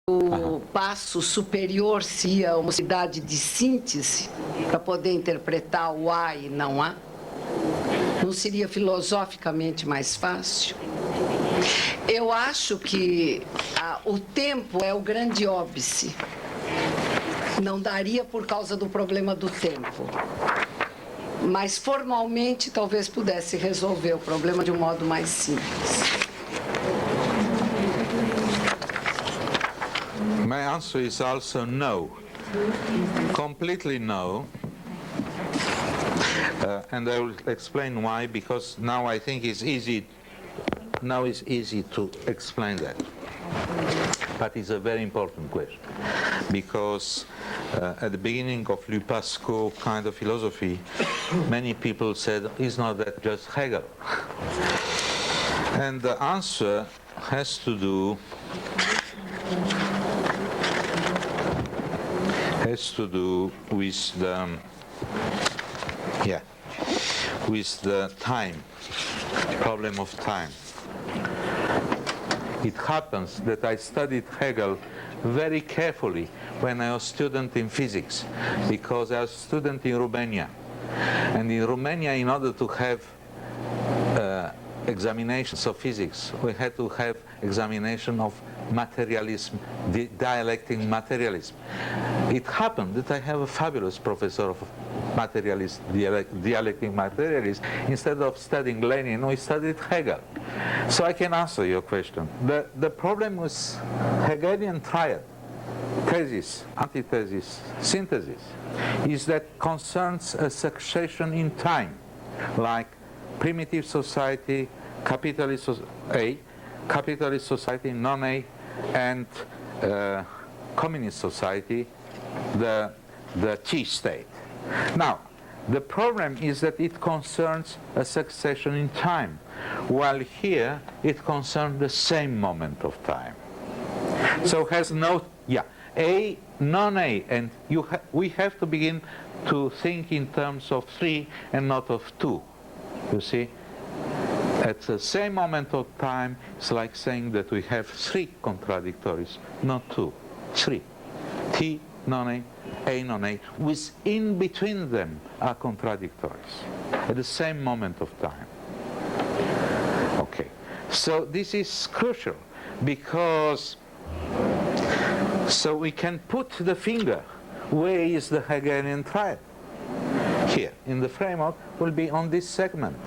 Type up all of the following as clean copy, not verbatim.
o passo superior seria uma cidade de síntese para poder interpretar o há e não há? Não seria filosoficamente mais fácil? Eu acho que o tempo é o grande óbice. Não daria por causa do problema do tempo. Mas formalmente talvez pudesse resolver o problema de um modo mais simples. My answer is also no. Completely no. And I will explain why, because now I think it's easy to explain that. But it's a very important question, because at the beginning of Lupasco kind of philosophy, many people said, is not that just Hegel? And the answer has to do with the time, problem of time. It happens that I studied Hegel very carefully when I was a student in physics, because I was a student in Romania. And in Romania, in order to have examinations of physics, we had to have examination of materialism, dialectic materialism. It happened that I have a fabulous professor of materialist, dialectic materialist. Instead of studying Lenin, we studied Hegel. So I can answer your question. The problem with Hegelian triad, thesis, antithesis, synthesis, is that concerns a succession in time, like primitive society, capitalist society, non-A, and communist society, the T state. Now, the problem is that it concerns a succession in time, while here it concerns the same moment of time. So has no, A, non-A, and we have to begin to think in terms of 3 and not of 2, you see? At the same moment of time, it's like saying that we have 3 contradictories, not 2, 3. T, non-A, A, non-A, with in between them are contradictories at the same moment of time. Okay, so this is crucial, because so we can put the finger where is the Hegelian triad. Here, in the framework, will be on this segment.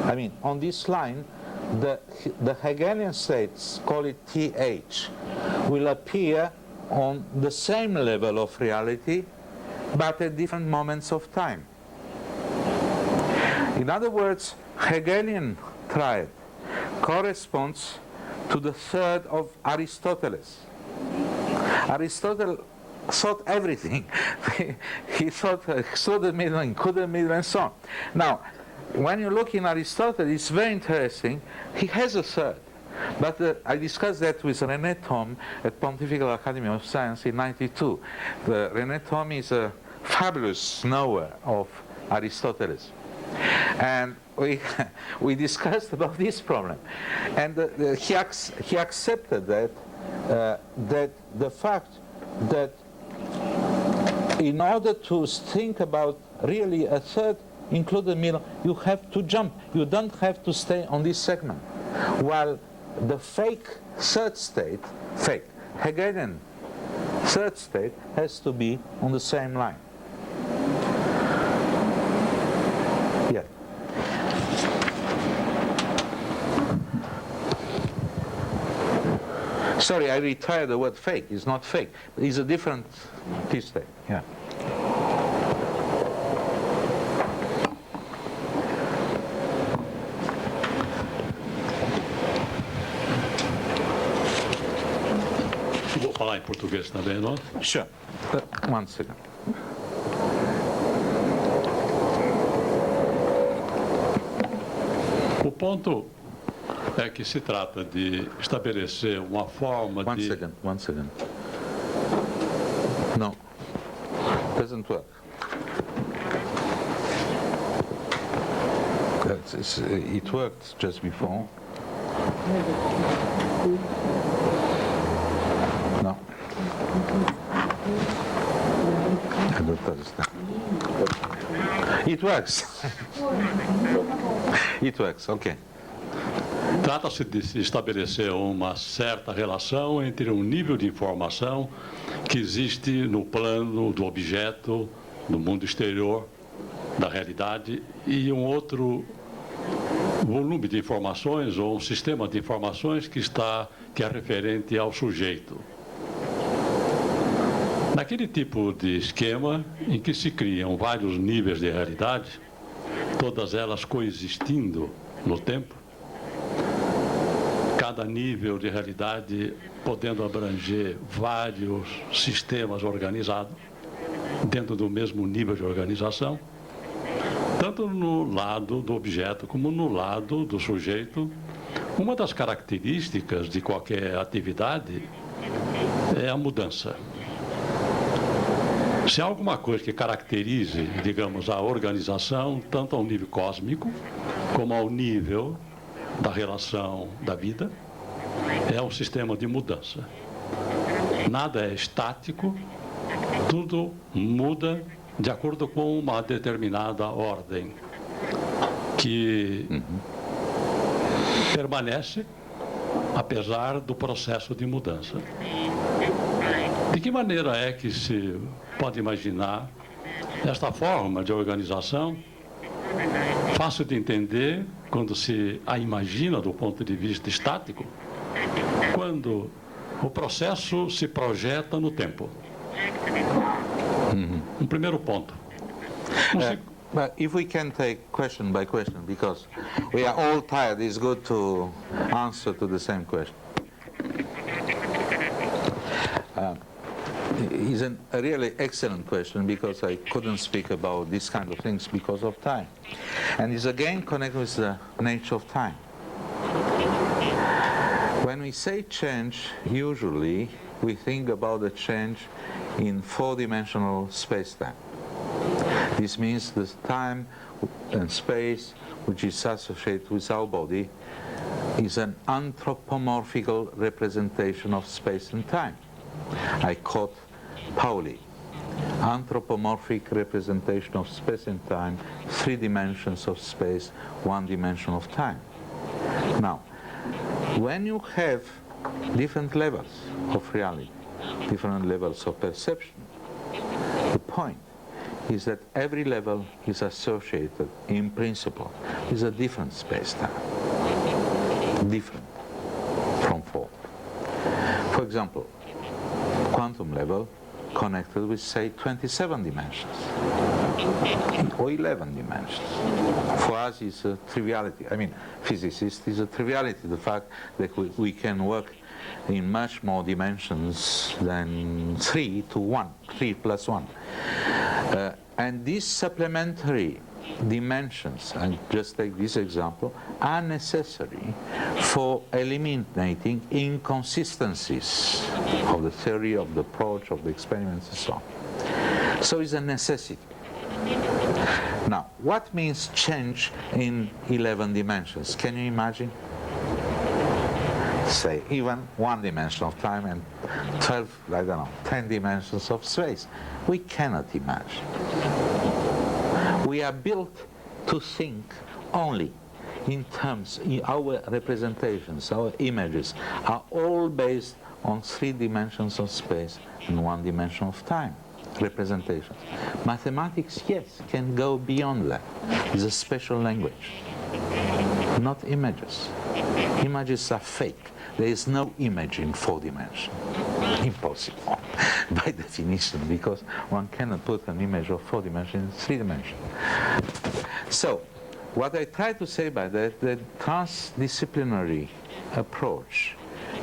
I mean, on this line, the Hegelian states, call it TH, will appear on the same level of reality, but at different moments of time. In other words, Hegelian triad corresponds to the third of Aristoteles. Aristotle thought everything. He thought the middle, included the middle, and so on. Now, when you look in Aristotle, it's very interesting. He has a third. But I discussed that with René Thom at Pontifical Academy of Science in '92. René Thom is a fabulous knower of Aristoteles. And we discussed about this problem. And he accepted that, that the fact that in order to think about really a third included middle, you have to jump. You don't have to stay on this segment. While the fake third state, Hegelian third state, has to be on the same line. Yeah. Sorry, I retired the word fake. It's not fake. It's a different T state. Yeah. Vou falar em português também, não? Sure. One second. O ponto é que se trata de estabelecer uma forma de... One second. No. Doesn't work. It worked just before. No. It works. It works, okay. Trata-se de se estabelecer uma certa relação entre um nível de informação que existe no plano do objeto, do mundo exterior, da realidade, e um outro volume de informações ou um sistema de informações que é referente ao sujeito. Naquele tipo de esquema em que se criam vários níveis de realidade, todas elas coexistindo no tempo, cada nível de realidade podendo abranger vários sistemas organizados dentro do mesmo nível de organização, tanto no lado do objeto como no lado do sujeito. Uma das características de qualquer atividade é a mudança. Se há alguma coisa que caracterize, digamos, a organização, tanto ao nível cósmico como ao nível da relação da vida, é um sistema de mudança. Nada é estático, tudo muda de acordo com uma determinada ordem que permanece apesar do processo de mudança. De que maneira é que se pode imaginar esta forma de organização, fácil de entender quando se a imagina do ponto de vista estático, quando o processo se projeta no tempo? Um primeiro ponto. But if we can take question by question, because we are all tired, it's good to answer to the same question. It's a really excellent question, because I couldn't speak about these kind of things because of time. And it's again connected with the nature of time. When we say change, usually we think about the change in four-dimensional space-time. This means the time and space which is associated with our body is an anthropomorphical representation of space and time. I quote Pauli, anthropomorphic representation of space and time, 3 dimensions of space, 1 dimension of time. Now, when you have different levels of reality, different levels of perception, the point is that every level is associated, in principle, with a different space-time, different from form. For example, quantum level connected with, say, 27 dimensions or 11 dimensions. For us, it's a triviality. I mean, physicists, it's a triviality, the fact that we can work in much more dimensions than 3 to 1, 3 plus 1. And these supplementary dimensions, and just take this example, are necessary for eliminating inconsistencies of the theory, of the approach, of the experiments, and so on. So it's a necessity. Now, what means change in 11 dimensions? Can you imagine? Say, even 1 dimension of time and 12, I don't know, 10 dimensions of space. We cannot imagine. We are built to think only in terms, our representations, our images are all based on 3 dimensions of space and 1 dimension of time representations. Mathematics, yes, can go beyond that. It's a special language, not images. Images are fake. There is no image in 4 dimensions. Impossible, by definition, because one cannot put an image of 4 dimensions in 3 dimensions. So, what I try to say by that, the transdisciplinary approach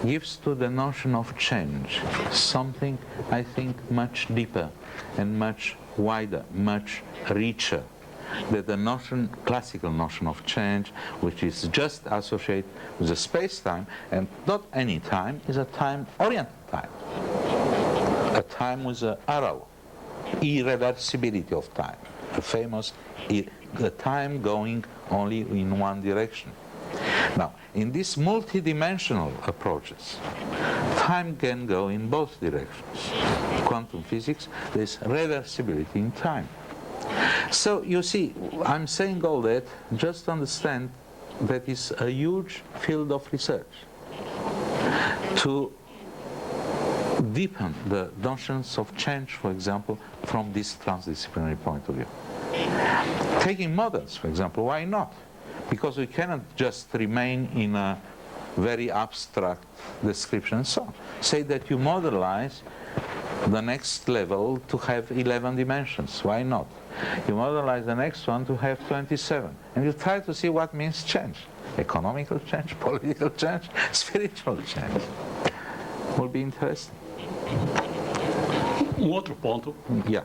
gives to the notion of change something, I think, much deeper and much wider, much richer than the notion, classical notion of change, which is just associated with a space-time, and not any time, is a time-oriented time. A time with an arrow, irreversibility of time, the famous the time going only in one direction. Now, in these multidimensional approaches, time can go in both directions. quantum physics, there's reversibility in time. So you see, I'm saying all that, just understand that is a huge field of research to deepen the notions of change, for example, from this transdisciplinary point of view. Taking models, for example, why not? Because we cannot just remain in a very abstract description and so on. Say that you modelize the next level to have 11 dimensions. Why not? You modelize the next one to have 27. And you try to see what means change. Economical change, political change, spiritual change. Will be interesting. Outro ponto. Yeah.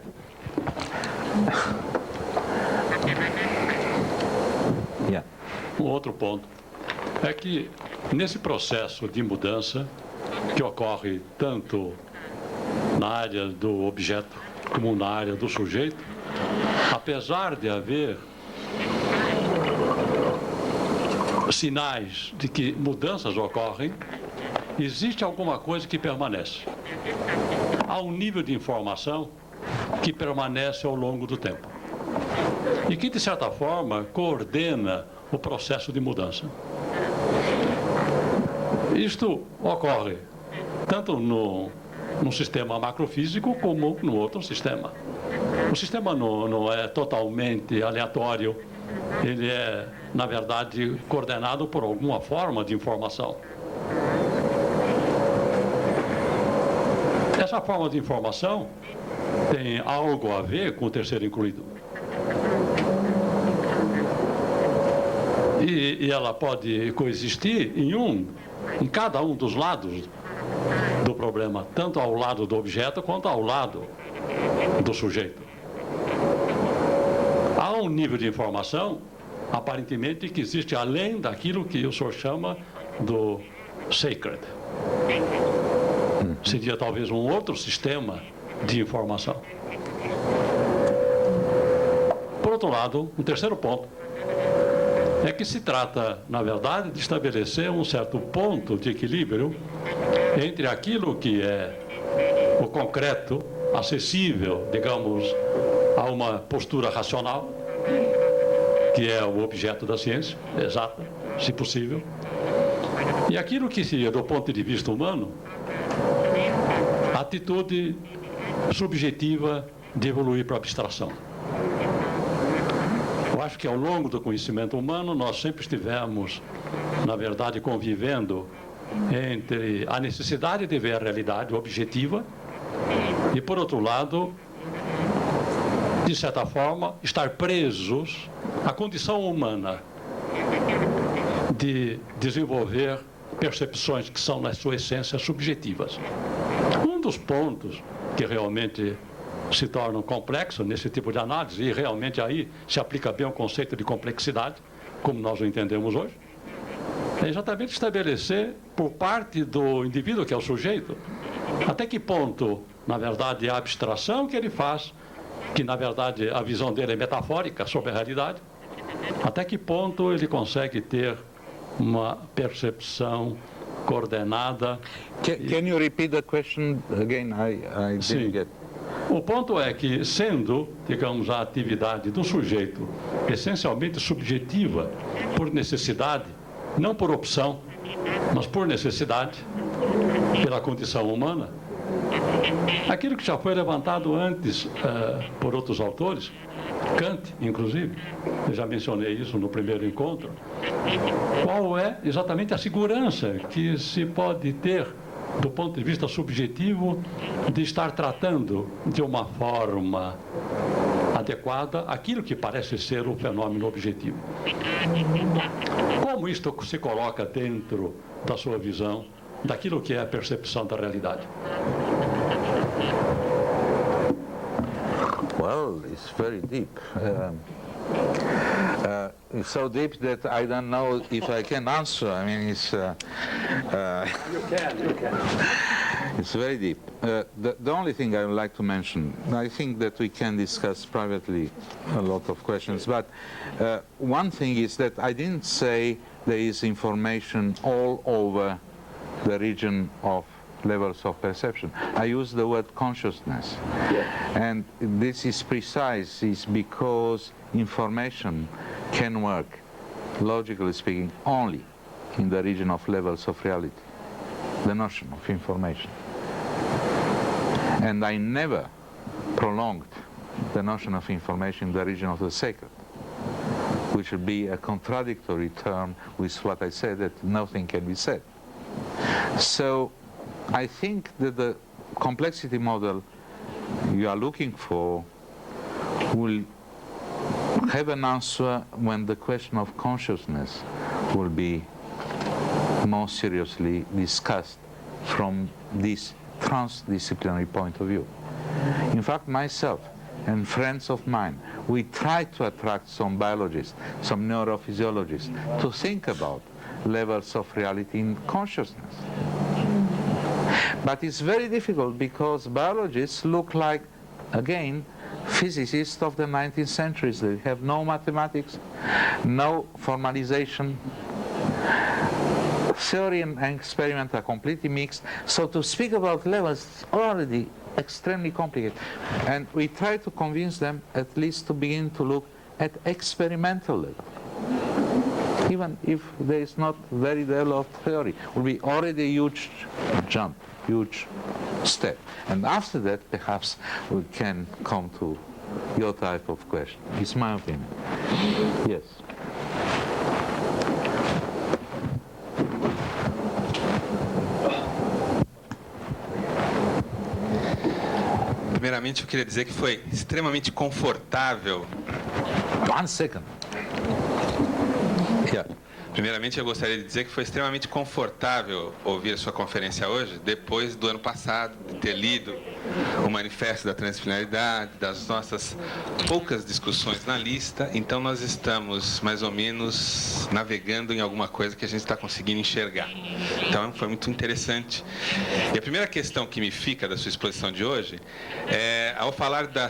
Yeah. Outro ponto é que nesse processo de mudança que ocorre tanto na área do objeto como na área do sujeito, apesar de haver sinais de que mudanças ocorrem, existe alguma coisa que permanece. Há um nível de informação que permanece ao longo do tempo e que, de certa forma, coordena o processo de mudança. Isto ocorre tanto no sistema macrofísico como no outro sistema. O sistema não é totalmente aleatório, ele é, na verdade, coordenado por alguma forma de informação. Essa forma de informação tem algo a ver com o terceiro incluído. E ela pode coexistir em cada um dos lados do problema, tanto ao lado do objeto quanto ao lado do sujeito. Há um nível de informação, aparentemente, que existe além daquilo que o senhor chama do sacred. Seria talvez um outro sistema de informação. Por outro lado, um terceiro ponto é que se trata, na verdade, de estabelecer um certo ponto de equilíbrio entre aquilo que é o concreto, acessível, digamos, a uma postura racional, que é o objeto da ciência, exata, se possível, e aquilo que seria, do ponto de vista humano, a atitude subjetiva de evoluir para a abstração. Eu acho que ao longo do conhecimento humano nós sempre estivemos, na verdade, convivendo entre a necessidade de ver a realidade objetiva e, por outro lado, de certa forma, estar presos à condição humana de desenvolver percepções que são, na sua essência, subjetivas. Um dos pontos que realmente se tornam complexos nesse tipo de análise, e realmente aí se aplica bem o conceito de complexidade, como nós o entendemos hoje, é exatamente estabelecer, por parte do indivíduo, que é o sujeito, até que ponto, na verdade, a abstração que ele faz, que na verdade a visão dele é metafórica sobre a realidade, até que ponto ele consegue ter uma percepção coordenada. Can you repeat the question again? I didn't get. O ponto é que, sendo, digamos, a atividade do sujeito essencialmente subjetiva, por necessidade, não por opção, mas por necessidade, pela condição humana, aquilo que já foi levantado antes por outros autores, Kant, inclusive, eu já mencionei isso no primeiro encontro, qual é exatamente a segurança que se pode ter, do ponto de vista subjetivo, de estar tratando de uma forma adequada aquilo que parece ser o fenômeno objetivo. Como isto se coloca dentro da sua visão daquilo que é a percepção da realidade? Well, it's very deep. It's so deep that I don't know if I can answer. I mean, it's You can. it's very deep. The only thing I would like to mention, I think that we can discuss privately a lot of questions, but one thing is that I didn't say there is information all over the region of levels of perception. I use the word consciousness. And this is precise, is because information can work, logically speaking, only in the region of levels of reality, the notion of information. And I never prolonged the notion of information in the region of the sacred, which would be a contradictory term with what I said, that nothing can be said. So I think that the complexity model you are looking for will have an answer when the question of consciousness will be more seriously discussed from this transdisciplinary point of view. In fact, myself and friends of mine, we try to attract some biologists, some neurophysiologists, to think about levels of reality in consciousness. But it's very difficult because biologists look like, again, physicists of the 19th century. They have no mathematics, no formalization. Theory and experiment are completely mixed. So to speak about levels is already extremely complicated. And we try to convince them at least to begin to look at experimental level. Even if there is not very developed theory, it will be already a huge jump, huge step. And after that, perhaps we can come to your type of question. It's my opinion. Yes. Primeiramente, eu queria dizer que foi extremamente confortável. One second. Yeah. Primeiramente, eu gostaria de dizer que foi extremamente confortável ouvir a sua conferência hoje, depois do ano passado, de ter lido o Manifesto da Transdisciplinaridade, das nossas poucas discussões na lista. Então, nós estamos, mais ou menos, navegando em alguma coisa que a gente está conseguindo enxergar. Então, foi muito interessante. E a primeira questão que me fica da sua exposição de hoje é, ao falar da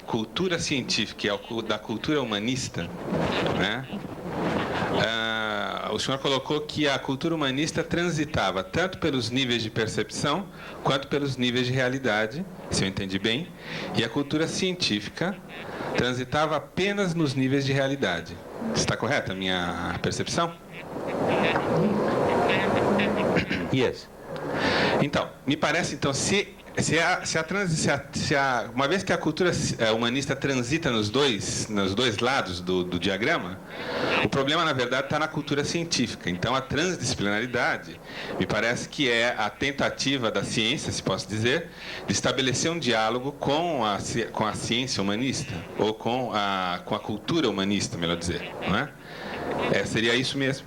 cultura científica e da cultura humanista, né? O senhor colocou que a cultura humanista transitava tanto pelos níveis de percepção quanto pelos níveis de realidade, se eu entendi bem, e a cultura científica transitava apenas nos níveis de realidade. Está correta a minha percepção? Yes. Então, me parece, então, uma vez que a cultura humanista transita nos dois lados do diagrama, o problema, na verdade, está na cultura científica. Então, a transdisciplinaridade, me parece que é a tentativa da ciência, se posso dizer, de estabelecer um diálogo com a ciência humanista, ou com a cultura humanista, melhor dizer, não é? Seria isso mesmo?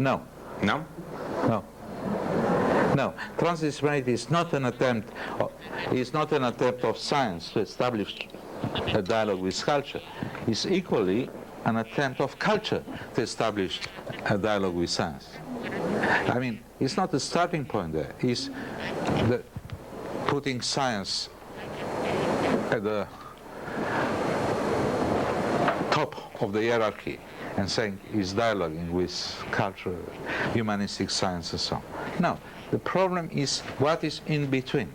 No. Não? No. No, transdisciplinarity is not an attempt of science to establish a dialogue with culture. It's equally an attempt of culture to establish a dialogue with science. I mean, it's not the starting point there. It's putting science at the top of the hierarchy and saying it's dialoguing with culture, humanistic science, and so on. No. The problem is what is in between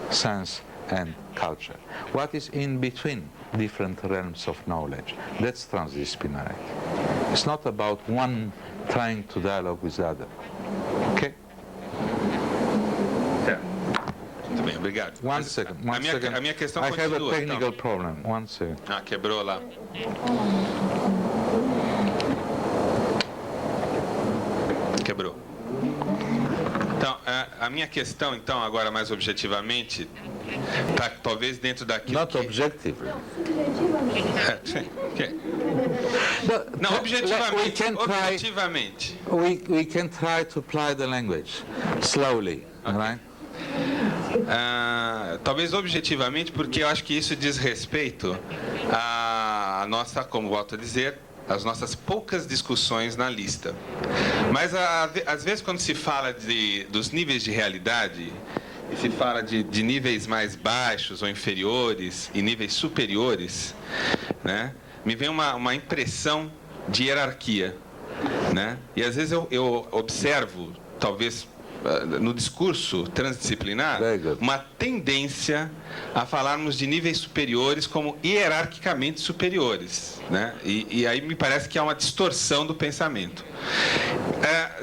science and culture. What is in between different realms of knowledge. That's transdisciplinary. It's not about one trying to dialogue with the other. Okay? Muito bem, obrigado. One second. A minha questão I have continua. a technical problem. One second. Ah, quebrou lá. Quebrou. Então, a minha questão, então, agora mais objetivamente, tá talvez dentro daquilo Not objective. Sim. Não, objetivamente. We can try to apply the language slowly, okay. Right? Talvez objetivamente, porque eu acho que isso diz respeito à nossa, como volto a dizer, as nossas poucas discussões na lista. Mas, às vezes, quando se fala dos níveis de realidade, e se fala de níveis mais baixos ou inferiores e níveis superiores, né, me vem uma impressão de hierarquia. Né? E, às vezes, eu observo, talvez no discurso transdisciplinar, uma tendência a falarmos de níveis superiores como hierarquicamente superiores, né? E aí me parece que há uma distorção do pensamento.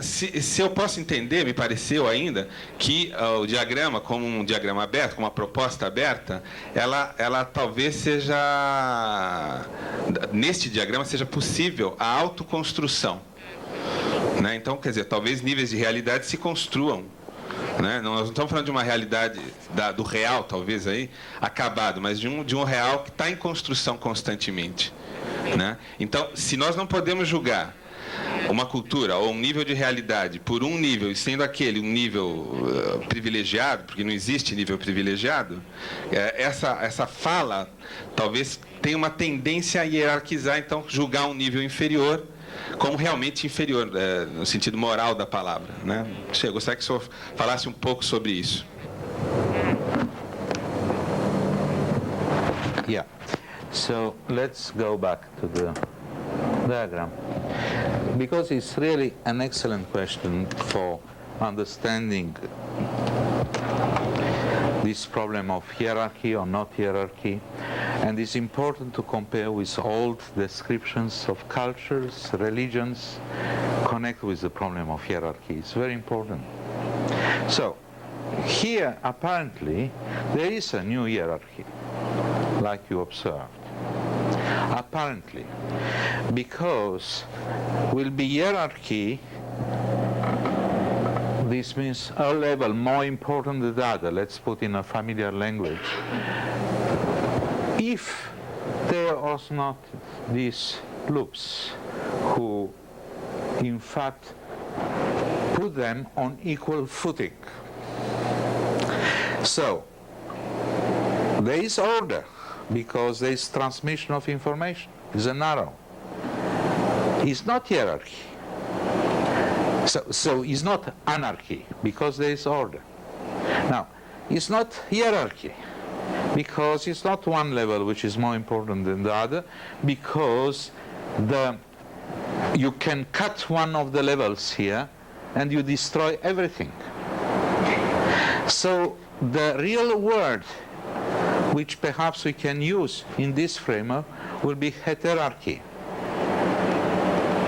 Se eu posso entender, me pareceu ainda, que o diagrama, como um diagrama aberto, como uma proposta aberta, ela talvez seja, neste diagrama, seja possível a autoconstrução. Né? Então, quer dizer, talvez níveis de realidade se construam. Né? Nós não estamos falando de uma realidade do real, talvez, aí, acabado, mas de um real que está em construção constantemente. Né? Então, se nós não podemos julgar uma cultura ou um nível de realidade por um nível, e sendo aquele um nível privilegiado, porque não existe nível privilegiado, essa fala talvez tenha uma tendência a hierarquizar, então julgar um nível inferior como realmente inferior, no sentido moral da palavra. Né? Eu gostaria que o senhor falasse um pouco sobre isso. Yeah. So let's go back to the diagram, because it's really an excellent question for understanding this problem of hierarchy or not hierarchy, and it's important to compare with old descriptions of cultures, religions, connect with the problem of hierarchy. It's very important. So here apparently there is a new hierarchy, like you observed. Apparently, because will be hierarchy, this means a level more important than the other, let's put in a familiar language. If there was not these loops who in fact put them on equal footing. So there is order, because there is transmission of information. It's an arrow. It's not hierarchy. So it's not anarchy, because there is order. Now, it's not hierarchy, because it's not one level which is more important than the other, because you can cut one of the levels here and you destroy everything. So the real word which perhaps we can use in this framework will be heterarchy.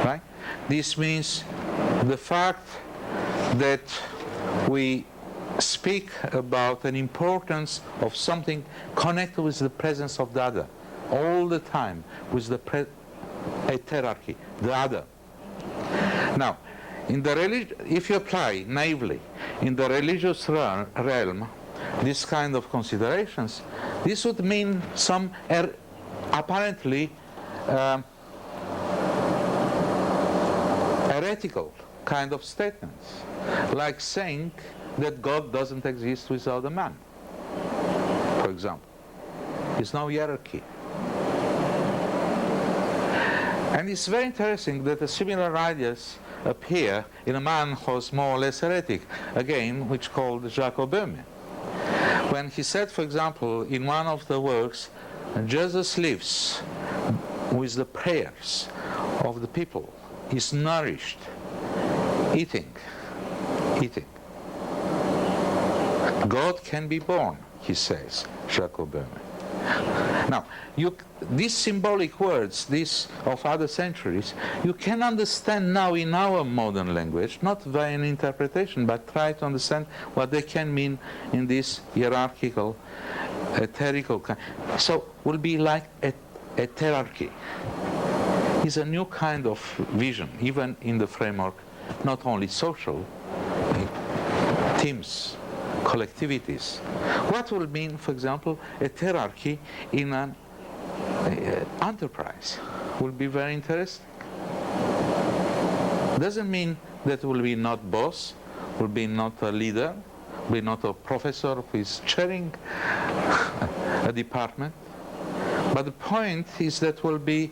Right? This means the fact that we speak about an importance of something connected with the presence of the other all the time, with the heterarchy, the other. Now, in the if you apply naively in the religious realm this kind of considerations, this would mean some apparently heretical kind of statements, like saying that God doesn't exist without a man, for example. There's no hierarchy. And it's very interesting that the similar ideas appear in a man who's more or less heretic, again, which called Jacques Böhme. When he said, for example, in one of the works, Jesus lives with the prayers of the people, is nourished, eating. God can be born, he says, Jacques Böhme. Now, these symbolic words, these of other centuries, you can understand now in our modern language, not by an interpretation, but try to understand what they can mean in this hierarchical, etherical kind. So, will be like a heterarchy. It's a new kind of vision, even in the framework, not only social, teams, collectivities. What will mean, for example, a hierarchy in an enterprise? Will be very interesting. Doesn't mean that will be not boss, will be not a leader, will be not a professor who is chairing a department. But the point is that will be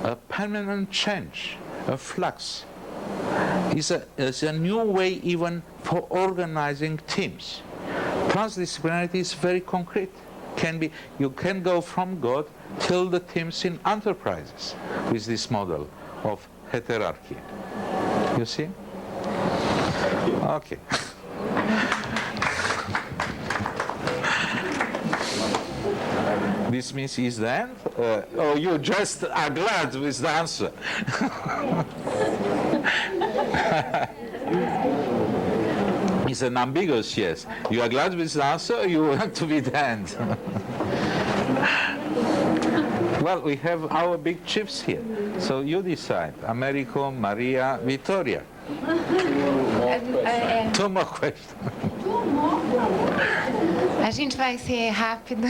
a permanent change, a flux. It's a new way even for organizing teams. Transdisciplinarity is very concrete. You can go from God till the teams in enterprises with this model of heterarchy. You see? Okay. This means is the end? Or you just are glad with the answer? It's an ambiguous yes. You are glad with the answer, or you want to be the end? Well, we have our big chiefs here. So you decide. Americo, Maria, Vittoria. Two more questions. A gente vai ser rápida.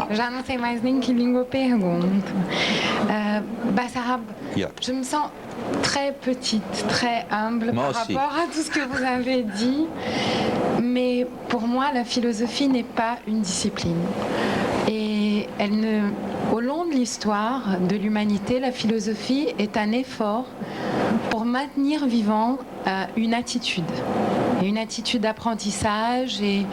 Eu já não sei mais nem que língua eu pergunto. Bassarab, Yeah. je me sens très petite, très humble Moi par aussi. rapport à tout ce que vous avez dit. Mais pour moi, la philosophie n'est pas une discipline. Et au long de l'histoire de l'humanité, la philosophie est un effort pour maintenir vivant une attitude d'apprentissage et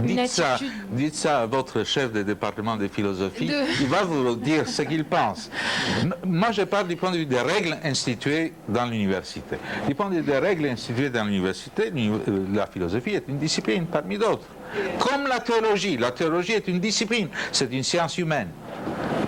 une attitude. Dites ça à votre chef de département de philosophie, il va vous dire ce qu'il pense. Moi, je parle du point de vue des règles instituées dans l'université. Du point de vue des règles instituées dans l'université, la philosophie est une discipline parmi d'autres. Comme la théologie est une discipline, c'est une science humaine.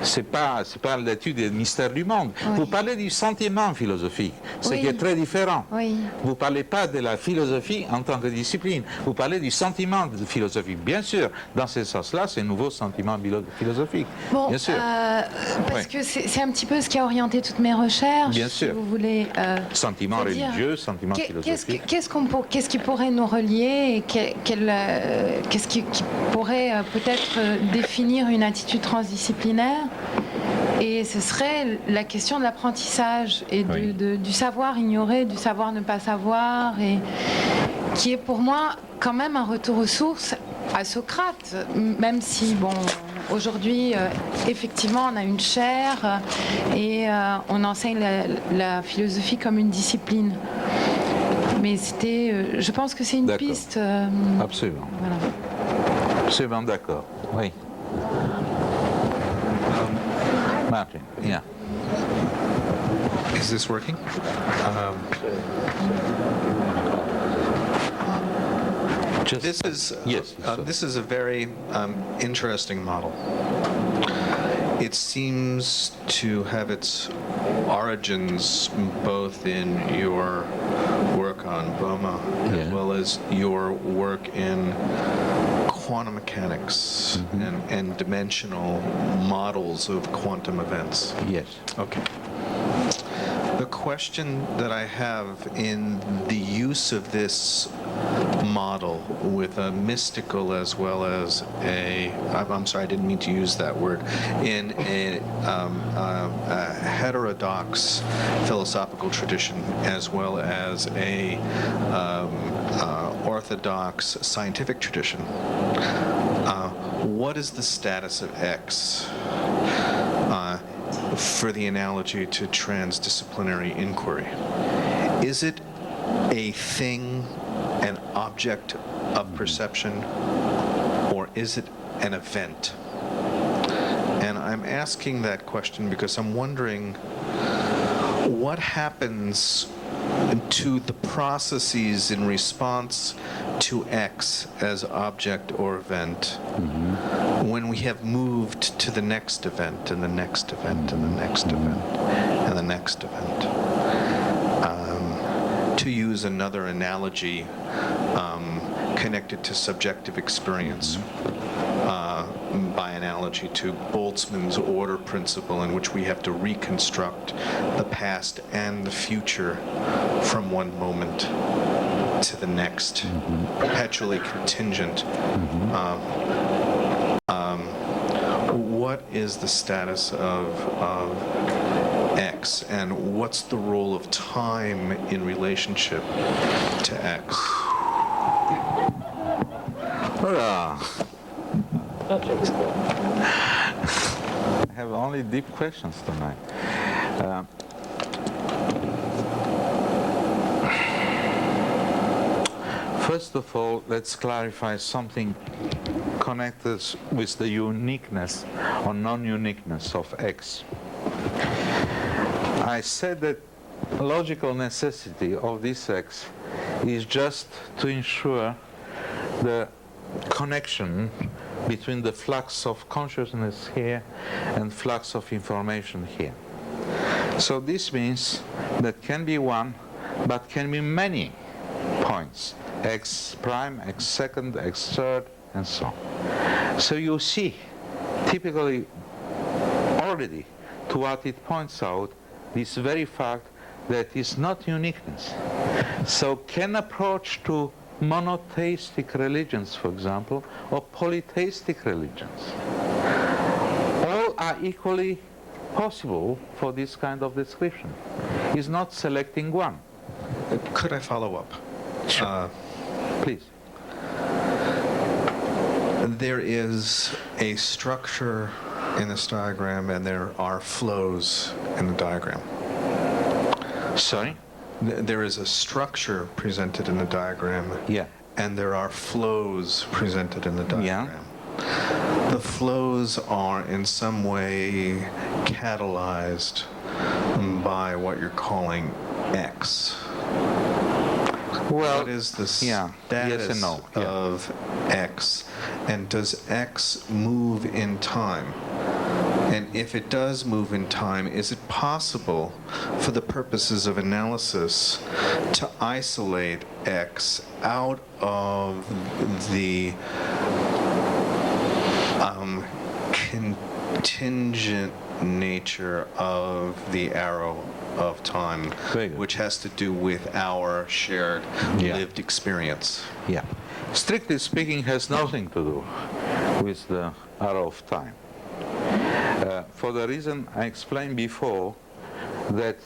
C'est pas l'étude des mystères du monde. Oui. Vous parlez du sentiment philosophique, ce Oui. qui est très différent. Oui. Vous ne parlez pas de la philosophie en tant que discipline. Vous parlez du sentiment philosophique. Bien sûr, dans ce sens-là, c'est un nouveau sentiment philosophique. Bon, Bien sûr. parce Oui. que c'est un petit peu ce qui a orienté toutes mes recherches. Bien sûr. Si vous voulez. Sentiment c'est-à-dire, religieux, sentiment philosophique. Qu'est-ce qui pourrait nous relier et qu'est-ce qui pourrait peut-être définir une attitude transdisciplinaire? Et ce serait la question de l'apprentissage et Oui. du savoir ignorer, du savoir ne pas savoir, et qui est pour moi quand même un retour aux sources à Socrate, même si, bon, aujourd'hui, effectivement, on a une chaire et on enseigne la philosophie comme une discipline. Mais je pense que c'est une D'accord. piste. Absolument. Voilà. Absolument d'accord. Oui. Martin, yeah. Is this working? Just, This is yes. this is a very interesting model. It seems to have its origins both in your work on Boma Yeah. as well as your work in quantum mechanics and dimensional models of quantum events. Yes. Okay. The question that I have in the use of this model with a mystical as well as I'm sorry, I didn't mean to use that word, in a heterodox philosophical tradition as well as a orthodox scientific tradition. What is the status of X for the analogy to transdisciplinary inquiry? Is it a thing, an object of perception, or is it an event? And I'm asking that question because I'm wondering what happens to the processes in response to X as object or event when we have moved to the next event and the next event and the next event and the next event. To use another analogy connected to subjective experience, by analogy to Boltzmann's order principle, in which we have to reconstruct the past and the future from one moment to the next, perpetually contingent. What is the status of X, and what's the role of time in relationship to X? Hola. I have only deep questions tonight. First of all, let's clarify something connected with the uniqueness or non-uniqueness of X. I said that logical necessity of this X is just to ensure the connection between the flux of consciousness here and flux of information here. So this means that can be one, but can be many points, x prime, x second, x third, and so on. So you see, typically, already, to what it points out, this very fact that is not uniqueness. So can approach to monotheistic religions, for example, or polytheistic religions. All are equally possible for this kind of description. It's not selecting one. Could I follow up? Sure. Please. There is a structure in this diagram, and there are flows in the diagram. Sorry? There is a structure presented in the diagram, Yeah. and there are flows presented in the diagram. The flows are in some way catalyzed by what you're calling X. Well, What is the yeah, status yes and no. Yeah. of X, and does X move in time? And if it does move in time, is it possible, for the purposes of analysis, to isolate X out of the contingent nature of the arrow of time, Very good. which has to do with our shared Yeah. lived experience? Yeah. Strictly speaking, has nothing to do with the arrow of time. For the reason I explained before, that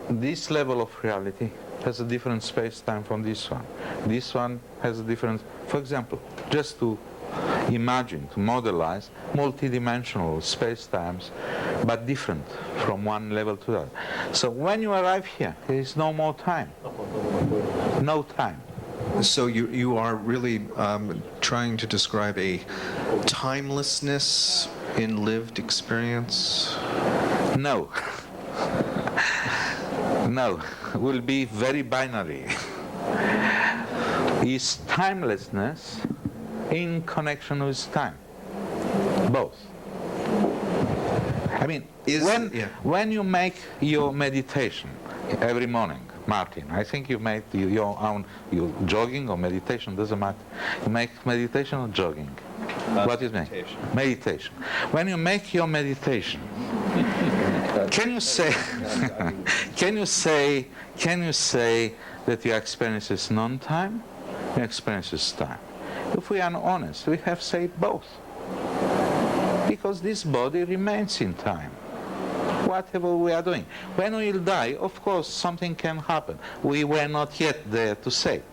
this level of reality has a different space-time from this one. This one has a different, for example, just to imagine, to modelize multidimensional space-times, but different from one level to the other. So when you arrive here, there is no more time. No time. So you are really trying to describe a timelessness in lived experience? No. No. Will be very binary. Is timelessness in connection with time? Both. I mean, when you make your meditation every morning, Martin, I think you make your own, you jogging or meditation, doesn't matter. You make meditation or jogging? What is meditation? Meditation. When you make your meditation, can you say that your experience is non-time? Your experience is time. If we are honest, we have said both. Because this body remains in time. Whatever we are doing. When we will die, of course, something can happen. We were not yet there to say.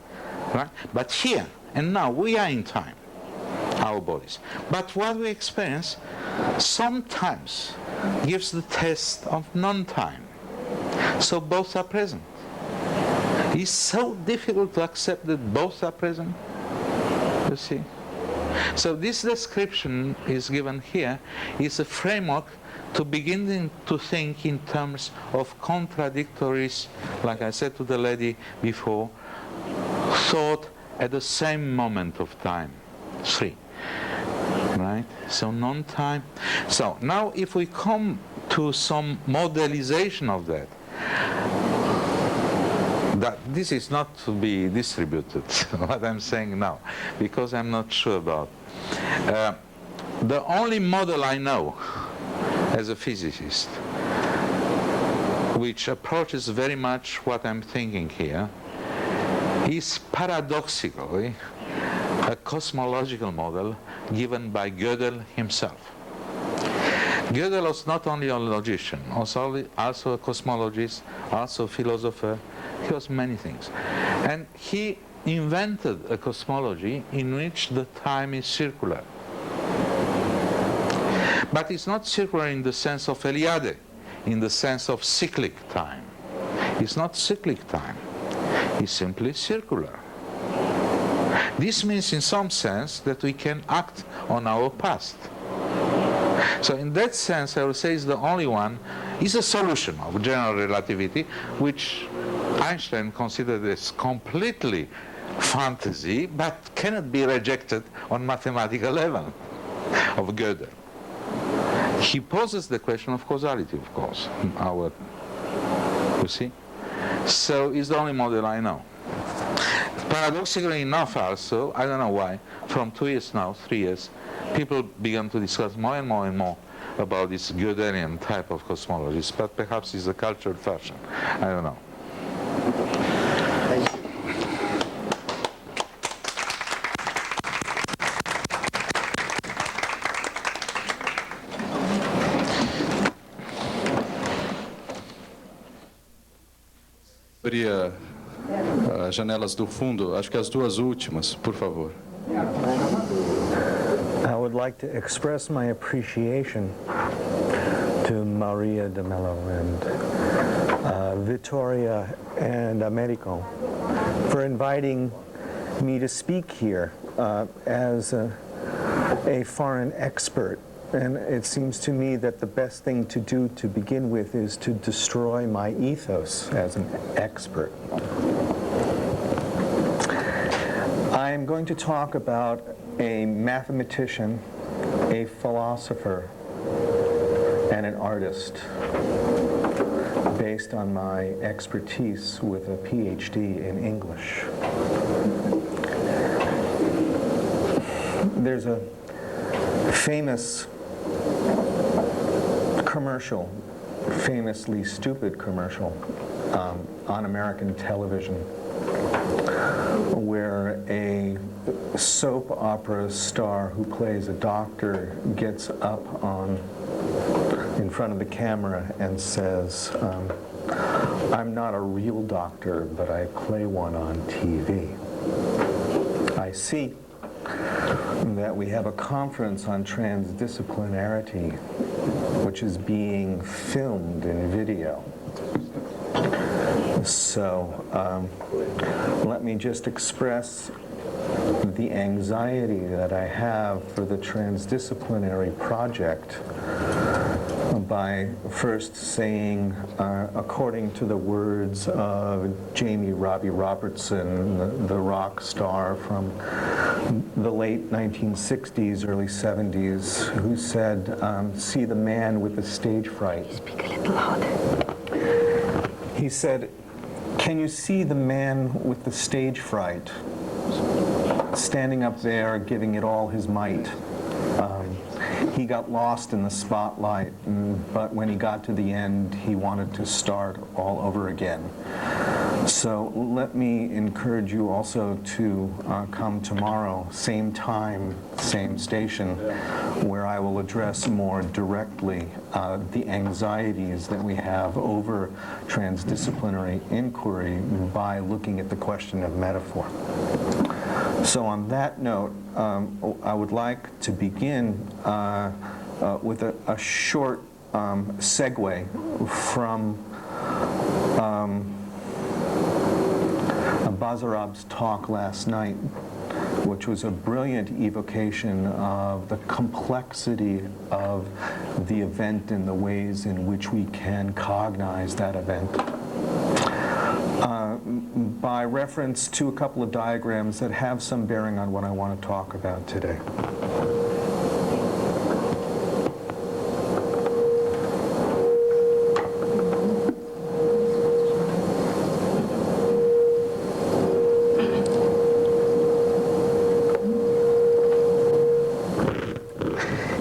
Right? But here and now, we are in time, our bodies. But what we experience sometimes gives the test of non-time. So both are present. It's so difficult to accept that both are present, you see. So this description is given here is a framework to begin to think in terms of contradictories, like I said to the lady before, thought at the same moment of time. 3. Right? So non-time. So now if we come to some modelization of that this is not to be distributed, what I'm saying now, because I'm not sure about. The only model I know as a physicist, which approaches very much what I'm thinking here, is paradoxically a cosmological model given by Gödel himself. Gödel was not only a logician, also a cosmologist, also a philosopher. He was many things. And he invented a cosmology in which the time is circular. But it's not circular in the sense of Eliade, in the sense of cyclic time. It's not cyclic time. It's simply circular. This means in some sense that we can act on our past. So in that sense, I would say is the only one, is a solution of general relativity, which Einstein considered as completely fantasy, but cannot be rejected on mathematical level. of Gödel. He poses the question of causality, of course. You see? So it's the only model I know. Paradoxically enough also, I don't know why, from 2 years now, 3 years, people began to discuss more and more and more about this Gödelian type of cosmologies, but perhaps it's a cultured version. I don't know. Abrir as janelas do fundo, acho que as duas últimas, por favor. I would like to express my appreciation to Maria de Mello and Vittoria and Americo for inviting me to speak here as a foreign expert. And it seems to me that the best thing to do to begin with is to destroy my ethos as an expert. I'm going to talk about a mathematician, a philosopher, and an artist based on my expertise with a PhD in English. There's a famous commercial, famously stupid commercial on American television where a soap opera star who plays a doctor gets up in front of the camera and says, I'm not a real doctor, but I play one on TV. I see that we have a conference on transdisciplinarity, which is being filmed in video. So let me just express the anxiety that I have for the transdisciplinary project by first saying, according to the words of Jamie Robbie Robertson, the rock star from the late 1960s, early 70s, who said, see the man with the stage fright. Speak a little louder. He said, can you see the man with the stage fright standing up there giving it all his might? He got lost in the spotlight, but when he got to the end, he wanted to start all over again. So let me encourage you also to come tomorrow, same time, same station, where I will address more directly the anxieties that we have over transdisciplinary inquiry by looking at the question of metaphor. So on that note, I would like to begin with a short segue from Bazarab's talk last night, which was a brilliant evocation of the complexity of the event and the ways in which we can cognize that event. By reference to a couple of diagrams that have some bearing on what I want to talk about today.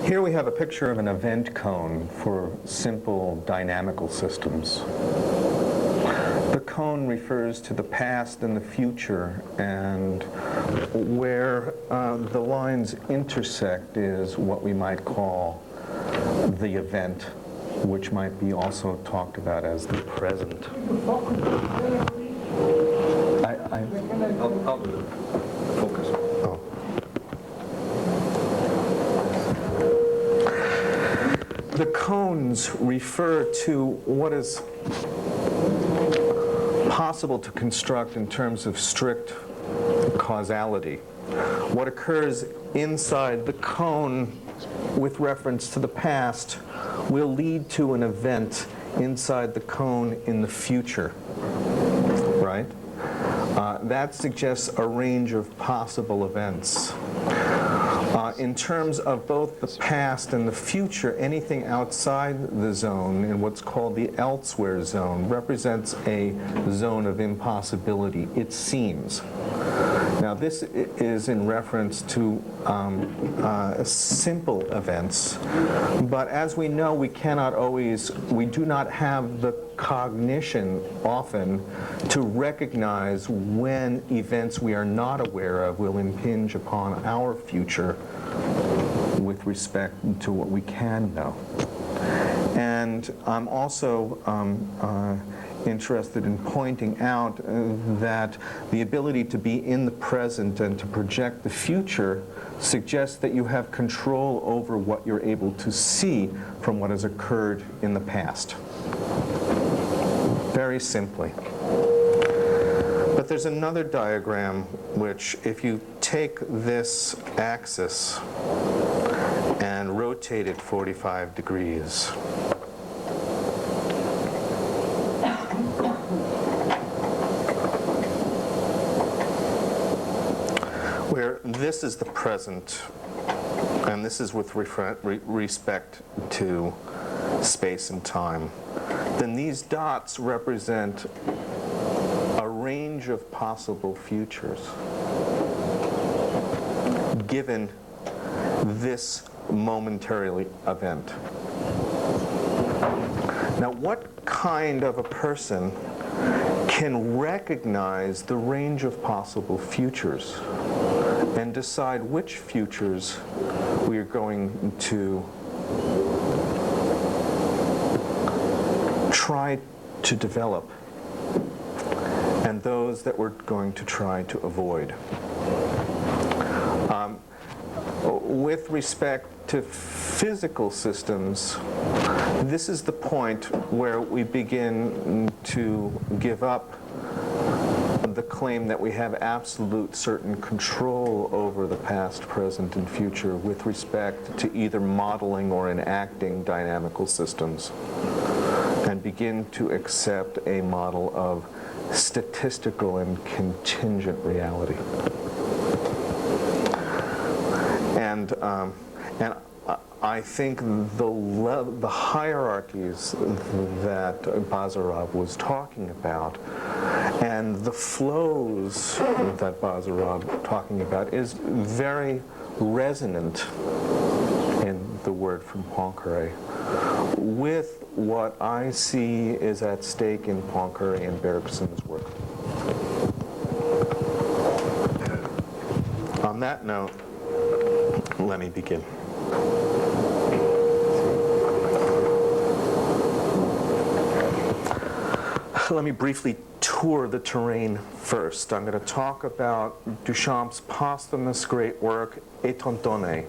Here we have a picture of an event cone for simple dynamical systems. The cone refers to the past and the future, and where the lines intersect is what we might call the event, which might be also talked about as the present. I'll focus. Oh. The cones refer to what is possible to construct in terms of strict causality. What occurs inside the cone with reference to the past will lead to an event inside the cone in the future, right? That suggests a range of possible events. In terms of both the past and the future, anything outside the zone in what's called the elsewhere zone represents a zone of impossibility, it seems. Now, this is in reference to simple events, but as we know, we do not have the cognition often to recognize when events we are not aware of will impinge upon our future with respect to what we can know. And I'm also interested in pointing out that the ability to be in the present and to project the future suggests that you have control over what you're able to see from what has occurred in the past. Very simply. But there's another diagram which, if you take this axis and rotate it 45 degrees, where this is the present, and this is with respect to space and time, then these dots represent a range of possible futures given this momentary event. Now, what kind of a person can recognize the range of possible futures and decide which futures we are going to try to develop and those that we're going to try to avoid? With respect to physical systems, this is the point where we begin to give up the claim that we have absolute certain control over the past, present, and future with respect to either modeling or enacting dynamical systems, and begin to accept a model of statistical and contingent reality. And I think the hierarchies that Bazarov was talking about and the flows that Bazarov was talking about is very resonant in the word from Poincaré with what I see is at stake in Poincaré and Bergson's work. On that note, let me begin. Let me briefly tour the terrain first. I'm going to talk about Duchamp's posthumous great work, Étant donné.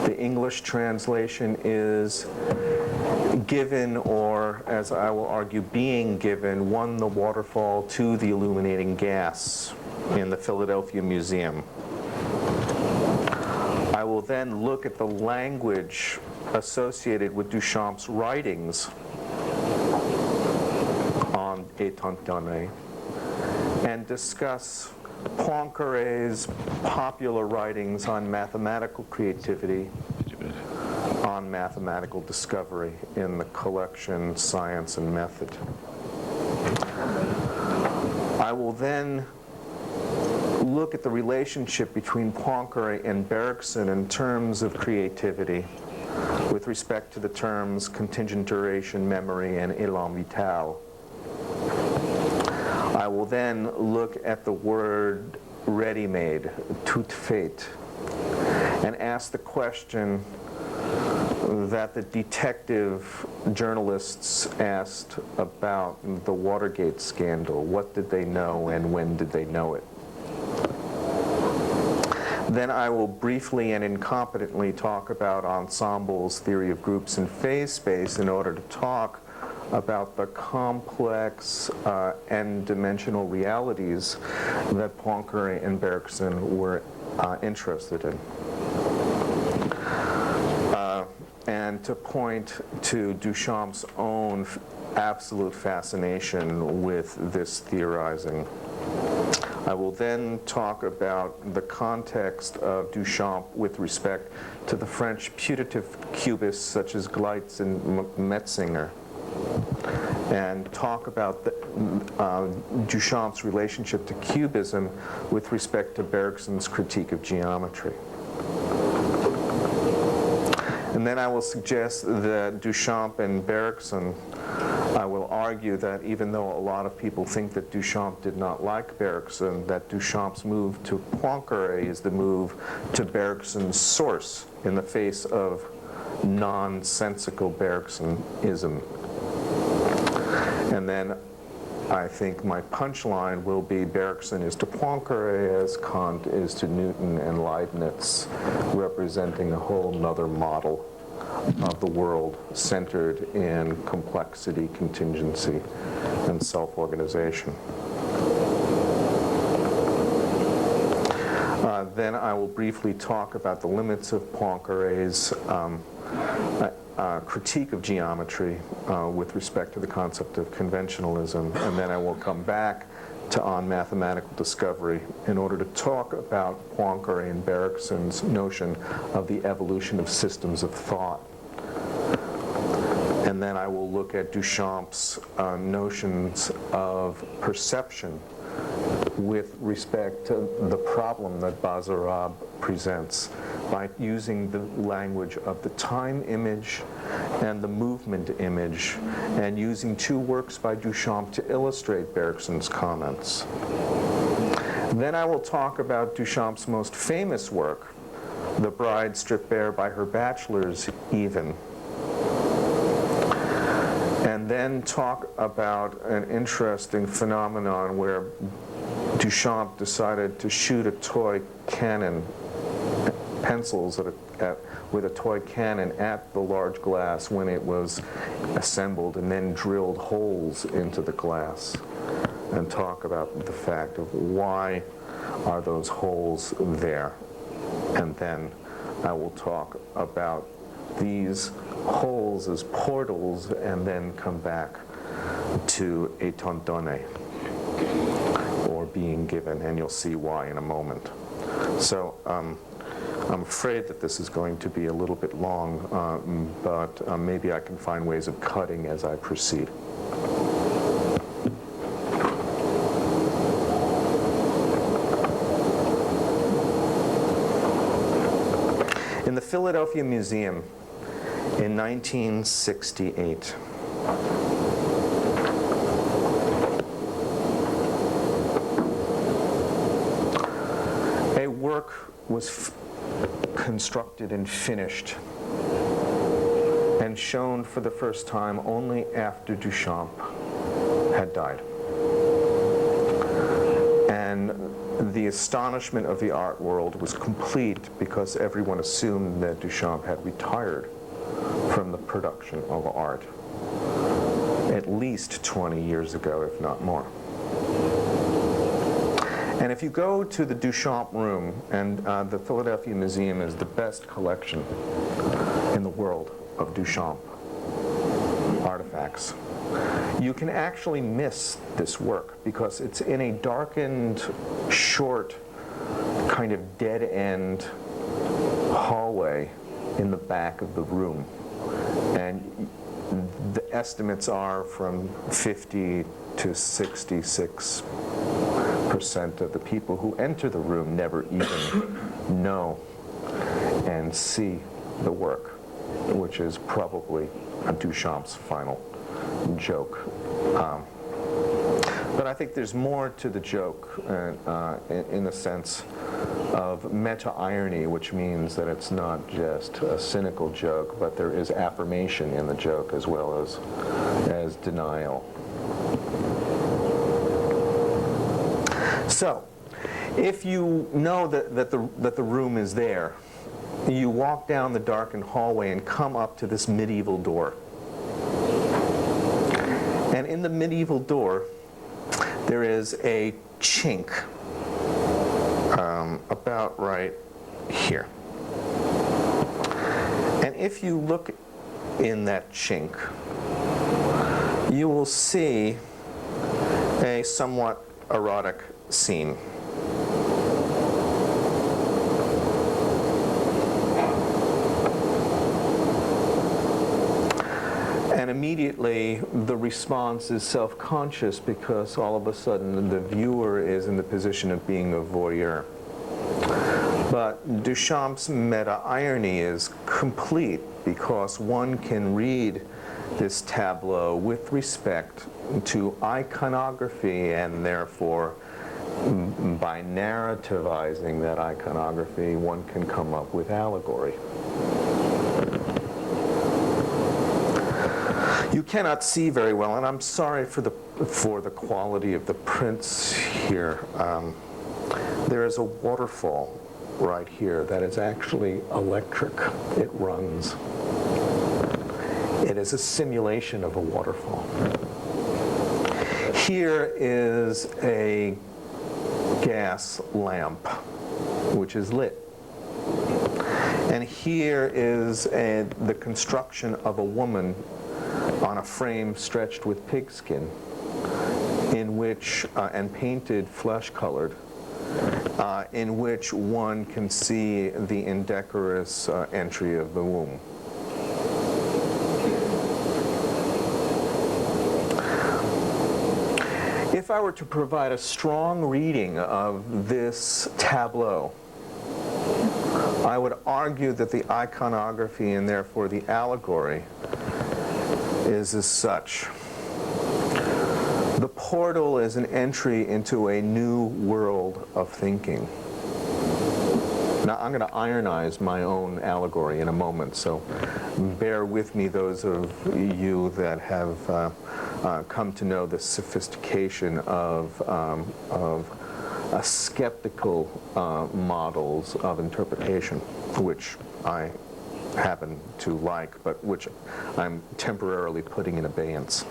The English translation is given, or as I will argue, being given, one the waterfall, two the illuminating gas in the Philadelphia Museum. I will then look at the language associated with Duchamp's writings on Étant donné and discuss Poincaré's popular writings on mathematical creativity, on mathematical discovery in the collection Science and Method. I will then look at the relationship between Poincaré and Bergson in terms of creativity with respect to the terms contingent duration, memory, and élan vital. I will then look at the word ready-made, tout fait, and ask the question that the detective journalists asked about the Watergate scandal. What did they know and when did they know it? Then I will briefly and incompetently talk about Ensemble's theory of groups in phase space in order to talk about the complex n-dimensional realities that Poincaré and Bergson were interested in. And to point to Duchamp's own absolute fascination with this theorizing. I will then talk about the context of Duchamp with respect to the French putative cubists such as Gleitz and Metzinger, and talk about Duchamp's relationship to Cubism with respect to Bergson's critique of geometry. And then I will suggest that Duchamp and Bergson, I will argue that even though a lot of people think that Duchamp did not like Bergson, that Duchamp's move to Poincaré is the move to Bergson's source in the face of nonsensical Bergsonism. And then I think my punchline will be Bergson is to Poincaré as Kant is to Newton and Leibniz, representing a whole nother model of the world centered in complexity, contingency, and self-organization. Then I will briefly talk about the limits of Poincaré's critique of geometry with respect to the concept of conventionalism, and then I will come back to On Mathematical Discovery in order to talk about Poincaré and Bergson's notion of the evolution of systems of thought. And then I will look at Duchamp's notions of perception with respect to the problem that Bazarab presents by using the language of the time image and the movement image, and using two works by Duchamp to illustrate Bergson's comments. Then I will talk about Duchamp's most famous work, The Bride Stripped Bare by Her Bachelors Even, and then talk about an interesting phenomenon where Duchamp decided to shoot a toy cannon, pencils with a toy cannon at the large glass when it was assembled, and then drilled holes into the glass, and talk about the fact of why are those holes there. And then I will talk about these holes as portals, and then come back to étant donné, or being given, and you'll see why in a moment. So I'm afraid that this is going to be a little bit long, but maybe I can find ways of cutting as I proceed. In the Philadelphia Museum in 1968, a work was constructed and finished and shown for the first time only after Duchamp had died. And the astonishment of the art world was complete because everyone assumed that Duchamp had retired from the production of art at least 20 years ago, if not more. And if you go to the Duchamp room, and the Philadelphia Museum is the best collection in the world of Duchamp artifacts, you can actually miss this work because it's in a darkened, short, kind of dead-end hallway in the back of the room. And the estimates are from 50 to 66% of the people who enter the room never even know and see the work, which is probably Duchamp's final joke. But I think there's more to the joke in the sense of meta-irony, which means that it's not just a cynical joke, but there is affirmation in the joke as well as denial. So, if you know that the room is there, you walk down the darkened hallway and come up to this medieval door. And in the medieval door, there is a chink about right here. And if you look in that chink, you will see a somewhat erotic scene. And immediately the response is self-conscious because all of a sudden the viewer is in the position of being a voyeur. But Duchamp's meta-irony is complete because one can read this tableau with respect to iconography, and therefore by narrativizing that iconography one can come up with allegory. You cannot see very well, and I'm sorry for the quality of the prints here. There is a waterfall right here that is actually electric. It runs. It is a simulation of a waterfall. Here is a gas lamp, which is lit. And here is the construction of a woman on a frame stretched with pigskin, in which, and painted flesh-colored, in which one can see the indecorous entry of the womb. If I were to provide a strong reading of this tableau, I would argue that the iconography and therefore the allegory is as such. The portal is an entry into a new world of thinking. Now, I'm going to ironize my own allegory in a moment, so bear with me, those of you that have come to know the sophistication of skeptical models of interpretation, which I happen to like, but which I'm temporarily putting in abeyance.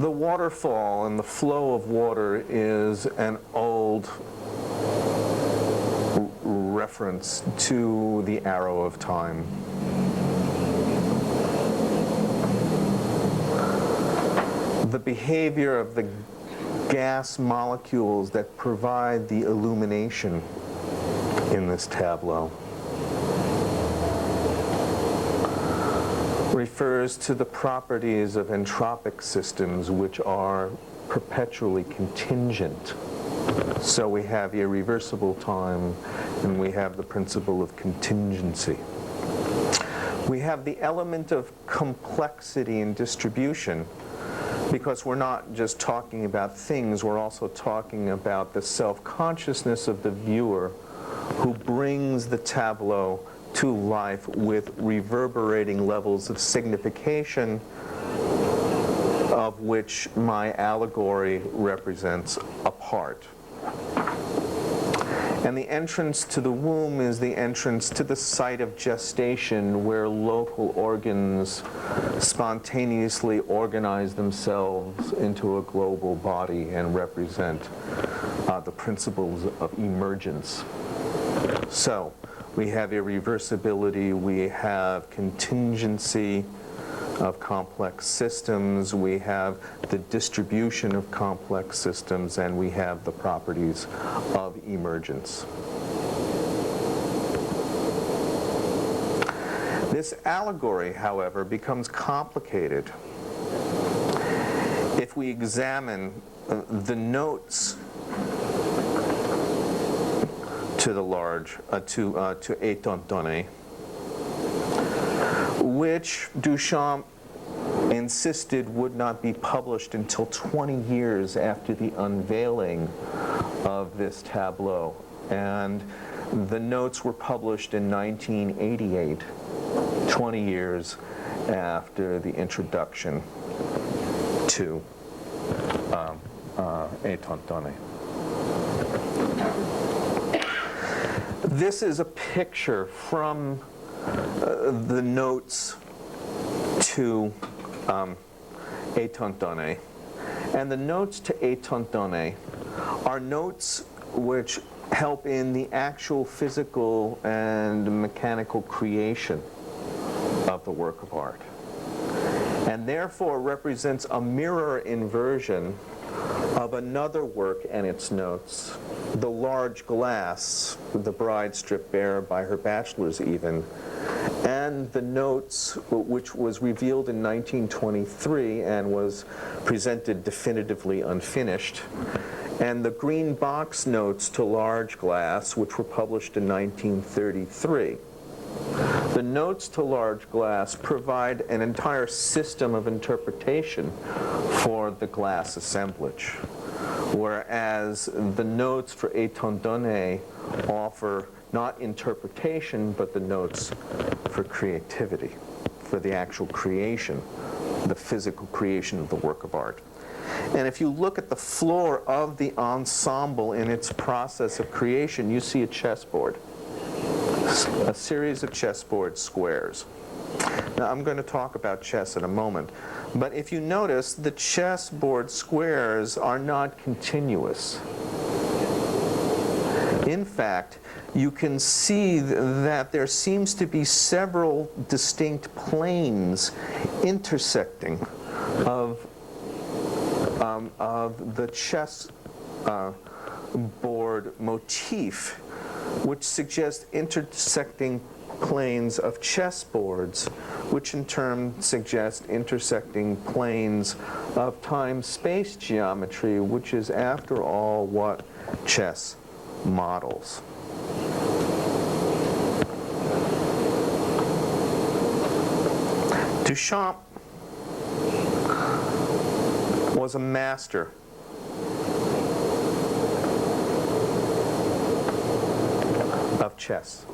The waterfall and the flow of water is an old reference to the arrow of time. The behavior of the gas molecules that provide the illumination in this tableau refers to the properties of entropic systems, which are perpetually contingent. So we have irreversible time, and we have the principle of contingency. We have the element of complexity in distribution, because we're not just talking about things, we're also talking about the self-consciousness of the viewer who brings the tableau to life with reverberating levels of signification, of which my allegory represents a part. And the entrance to the womb is the entrance to the site of gestation, where local organs spontaneously organize themselves into a global body and represent the principles of emergence. So we have irreversibility, we have contingency of complex systems, we have the distribution of complex systems, and we have the properties of emergence. This allegory, however, becomes complicated if we examine the notes to the large, to étant donné, which Duchamp insisted would not be published until 20 years after the unveiling of this tableau. And the notes were published in 1988, 20 years after the introduction to étant donné. This is a picture from the notes to étant donné. And the notes to étant donné are notes which help in the actual physical and mechanical creation of the work of art, and therefore represents a mirror inversion of another work and its notes, the large glass, the bride stripped bare by her bachelors even, and the notes, which was revealed in 1923 and was presented definitively unfinished, and the green box notes to large glass, which were published in 1933. The notes to large glass provide an entire system of interpretation for the glass assemblage, whereas the notes for étant donné offer not interpretation, but the notes for creativity, for the actual creation, the physical creation of the work of art. And if you look at the floor of the ensemble in its process of creation, you see a chessboard, a series of chessboard squares. Now, I'm going to talk about chess in a moment, but if you notice, the chessboard squares are not continuous. In fact, you can see that there seems to be several distinct planes intersecting of the chess board motif, which suggests intersecting planes of chessboards, which in turn suggest intersecting planes of time-space geometry, which is, after all, what chess models. Duchamp was a master of chess.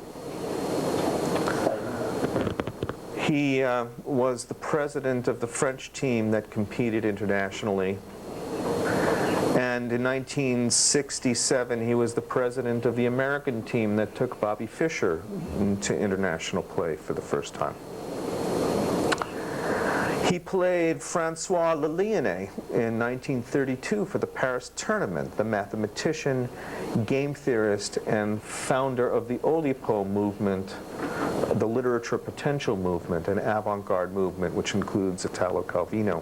He was the president of the French team that competed internationally. And in 1967, he was the president of the American team that took Bobby Fischer to international play for the first time. He played Francois Leliène in 1932 for the Paris tournament, the mathematician, game theorist, and founder of the Oulipo movement, the literature potential movement, an avant-garde movement which includes Italo Calvino.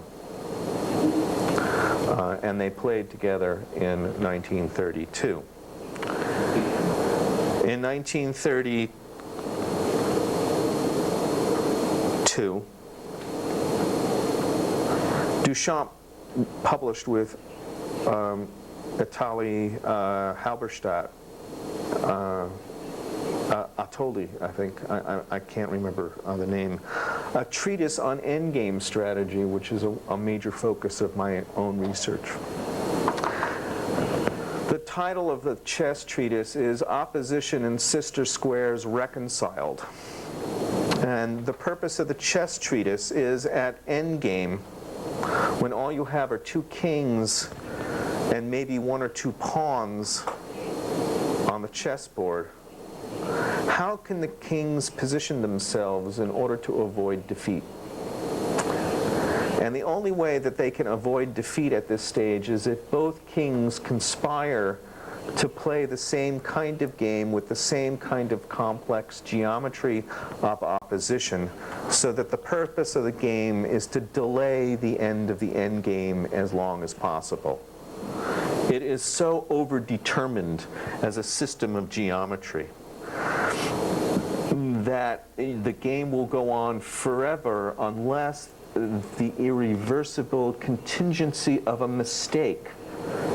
And they played together in 1932. In 1932, Duchamp published with Itali Halberstadt, Attoli, I think, I can't remember the name, a treatise on endgame strategy, which is a major focus of my own research. The title of the chess treatise is Opposition and Sister Squares Reconciled. And the purpose of the chess treatise is at endgame, when all you have are two kings and maybe one or two pawns on the chessboard, how can the kings position themselves in order to avoid defeat? And the only way that they can avoid defeat at this stage is if both kings conspire to play the same kind of game with the same kind of complex geometry of opposition, so that the purpose of the game is to delay the end of the end game as long as possible. It is so overdetermined as a system of geometry that the game will go on forever unless the irreversible contingency of a mistake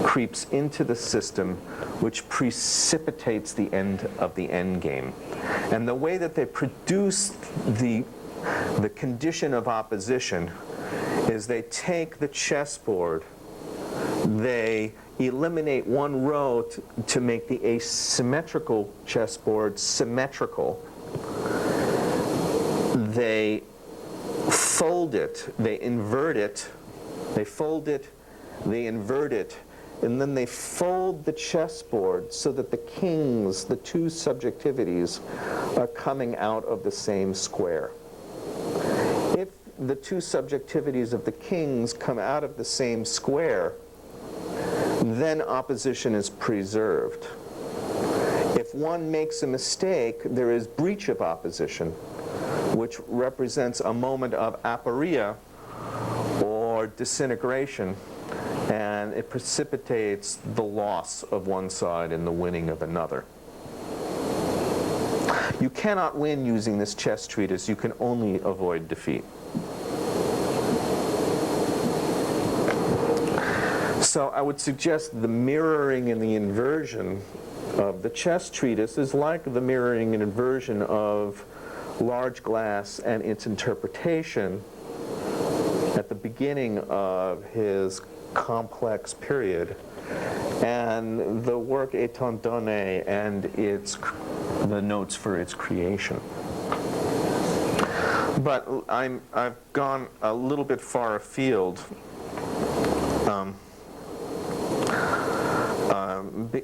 creeps into the system, which precipitates the end of the end game. And the way that they produce the condition of opposition is they take the chessboard, they eliminate one row to make the asymmetrical chessboard symmetrical. They fold it, they invert it, they fold it, they invert it, and then they fold the chessboard so that the kings, the two subjectivities, are coming out of the same square. If the two subjectivities of the kings come out of the same square, then opposition is preserved. If one makes a mistake, there is breach of opposition, which represents a moment of aporia or disintegration, and it precipitates the loss of one side and the winning of another. You cannot win using this chess treatise, you can only avoid defeat. So I would suggest the mirroring and the inversion of the chess treatise is like the mirroring and inversion of large glass and its interpretation at the beginning of his complex period, and the work Étant donné and the notes for its creation. But I've gone a little bit far afield.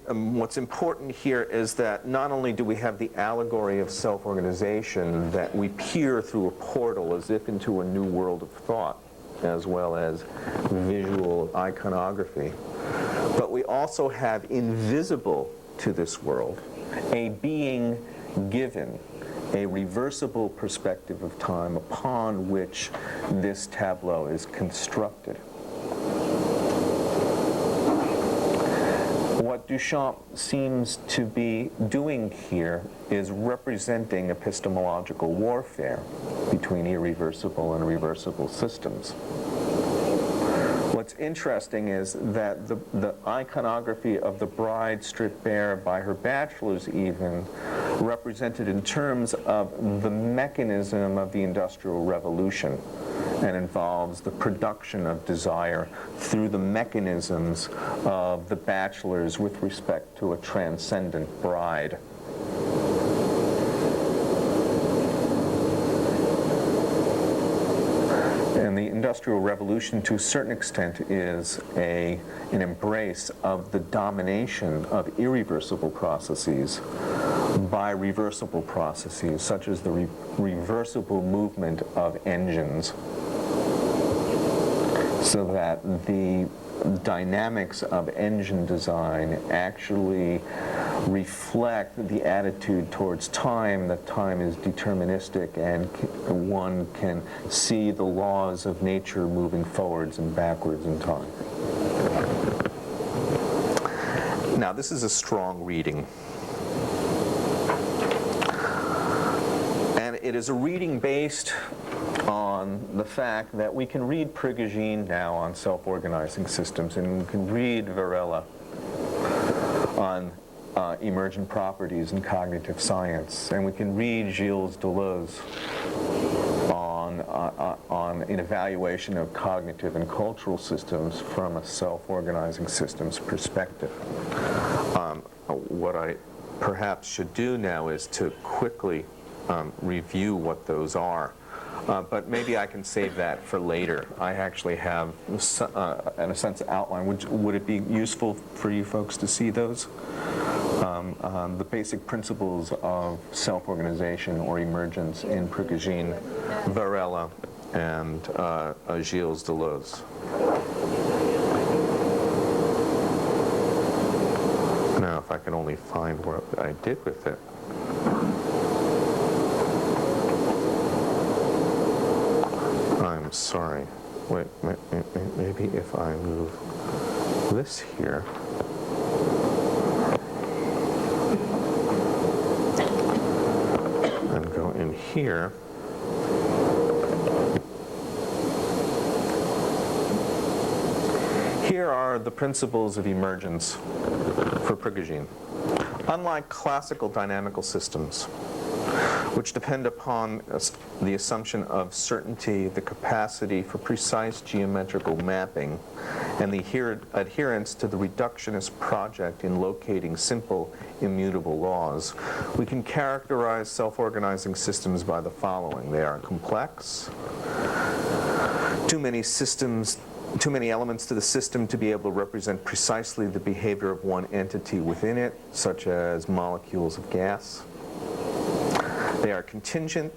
What's important here is that not only do we have the allegory of self-organization, that we peer through a portal as if into a new world of thought, as well as visual iconography, but we also have invisible to this world a being given, a reversible perspective of time upon which this tableau is constructed. What Duchamp seems to be doing here is representing epistemological warfare between irreversible and reversible systems. What's interesting is that the iconography of the bride stripped bare by her bachelors even represented in terms of the mechanism of the Industrial Revolution, and involves the production of desire through the mechanisms of the bachelors with respect to a transcendent bride. And the Industrial Revolution, to a certain extent, is an embrace of the domination of irreversible processes by reversible processes, such as the reversible movement of engines, so that the dynamics of engine design actually reflect the attitude towards time, that time is deterministic and one can see the laws of nature moving forwards and backwards in time. Now, this is a strong reading. And it is a reading based on the fact that we can read Prigogine now on self-organizing systems, and we can read Varela on emergent properties and cognitive science, and we can read Gilles Deleuze on an evaluation of cognitive and cultural systems from a self-organizing systems perspective. What I perhaps should do now is to quickly review what those are. But maybe I can save that for later. I actually have, in a sense, outline. Would it be useful for you folks to see those? The basic principles of self-organization or emergence in Prigogine, Varela, and Gilles Deleuze. Now, if I can only find what I did with it. I'm sorry. Wait, maybe if I move this here. And go in here. Here are the principles of emergence for Prigogine. Unlike classical dynamical systems, which depend upon the assumption of certainty, the capacity for precise geometrical mapping, and the adherence to the reductionist project in locating simple, immutable laws, we can characterize self-organizing systems by the following. They are complex, too many elements to the system to be able to represent precisely the behavior of one entity within it, such as molecules of gas. They are contingent.